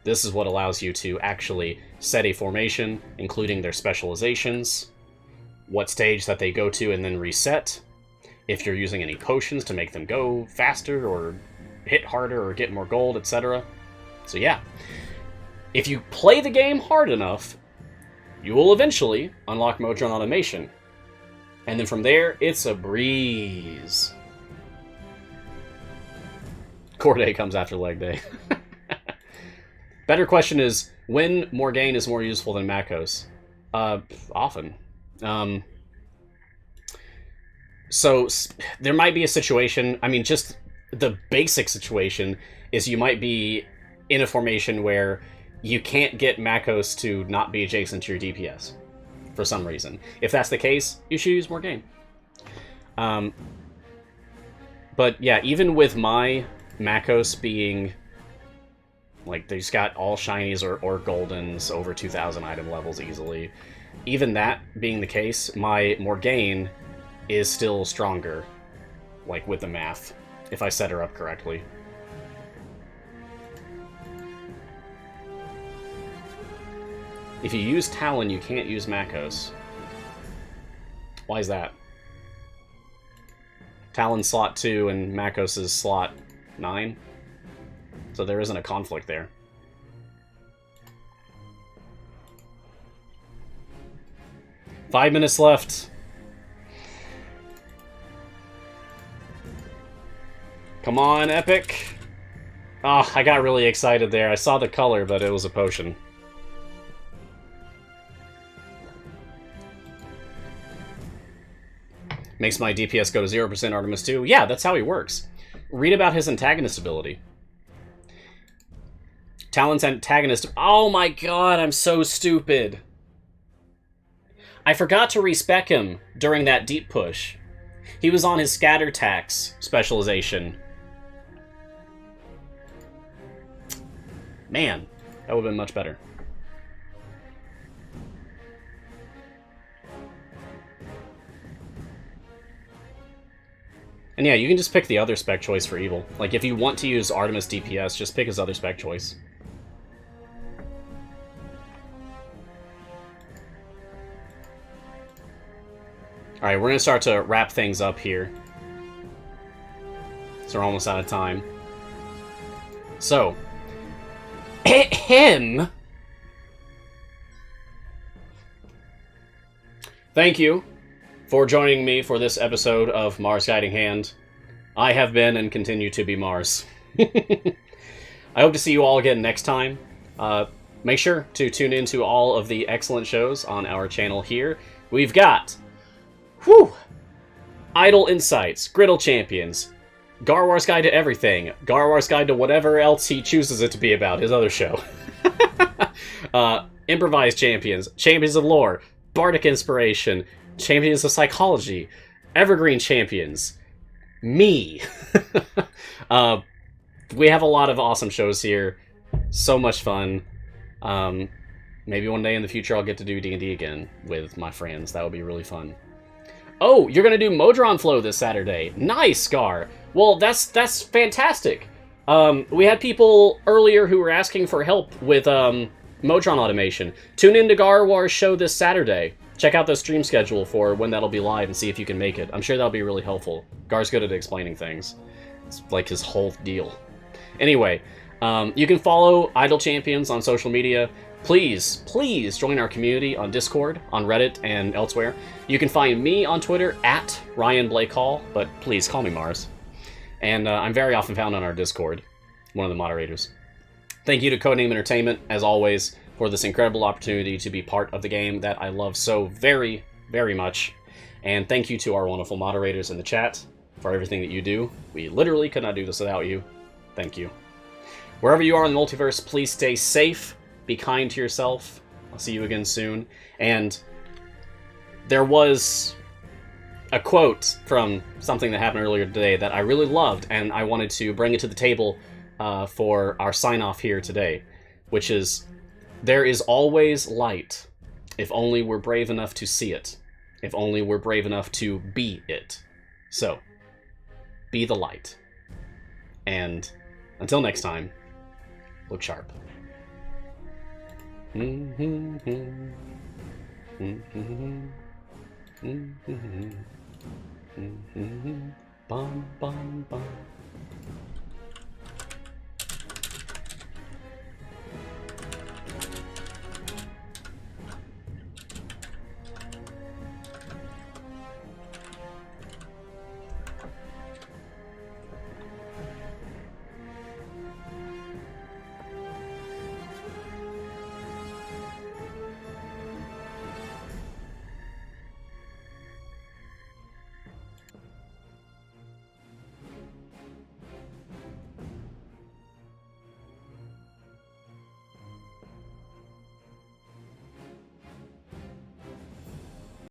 This is what allows you to actually set a formation, including their specializations, what stage that they go to and then reset, if you're using any potions to make them go faster or hit harder or get more gold, etc. So yeah. If you play the game hard enough, you will eventually unlock Modron automation. And then from there, it's a breeze. Core day comes after leg day. Better question is, when Morgane is more useful than Makos? Often. So, there might be a situation, I mean, just the basic situation is you might be in a formation where you can't get Makos to not be adjacent to your DPS for some reason. If that's the case, you should use Morgane. But yeah, even with my Makos being, like, they've got all shinies or goldens over 2,000 item levels easily, even that being the case, my Morgane is still stronger, like, with the math. if I set her up correctly. If you use Talin, you can't use Makos. Why is that? Talin's slot 2 and Makos is slot 9. So there isn't a conflict there. Five minutes left. Come on, Epic. Ah, I got really excited there. I saw the color, but it was a potion. Makes my DPS go to 0% Artemis 2. Yeah, that's how he works. Read about his antagonist ability. Talin's antagonist... Oh my god, I'm so stupid. I forgot to respec him during that deep push. He was on his scatter tax specialization. Man, that would have been much better. And yeah, you can just pick the other spec choice for evil. Like, if you want to use Artemis DPS, just pick his other spec choice. Alright, we're gonna start to wrap things up here. So we're almost out of time. So, him! Thank you for joining me for this episode of Mars Guiding Hand. I have been and continue to be Mars. I hope to see you all again next time. Make sure to tune in to all of the excellent shows on our channel here. We've got... Idle Insights, Griddle Champions, Garwar's Guide to Everything, Garwar's Guide to whatever else he chooses it to be about, his other show. Improvised Champions, Champions of Lore, Bardic Inspiration, Champions of Psychology, Evergreen Champions, me. We have a lot of awesome shows here. So much fun. Maybe one day in the future I'll get to do D&D again with my friends. That would be really fun. Oh, you're gonna do Modron Flow this Saturday. Nice, Scar. Well, that's fantastic. We had people earlier who were asking for help with Modron automation. Tune in to Garwar's show this Saturday. Check out the stream schedule for when that'll be live and see if you can make it. I'm sure that'll be really helpful. Gar's good at explaining things. It's like his whole deal. Anyway, you can follow Idle Champions on social media. Please, please join our community on Discord, on Reddit, and elsewhere. You can find me on Twitter at Ryan Blake Hall, but please call me Mars. And I'm very often found on our Discord, one of the moderators. Thank you to Codename Entertainment, as always, for this incredible opportunity to be part of the game that I love so very, very much. And thank you to our wonderful moderators in the chat for everything that you do. We literally could not do this without you. Thank you. Wherever you are in the multiverse, please stay safe. Be kind to yourself. I'll see you again soon. And there was a quote from something that happened earlier today that I really loved, and I wanted to bring it to the table for our sign-off here today, which is, there is always light, if only we're brave enough to see it, if only we're brave enough to be it. So, be the light. And until next time, look sharp. Bum, bum, bum.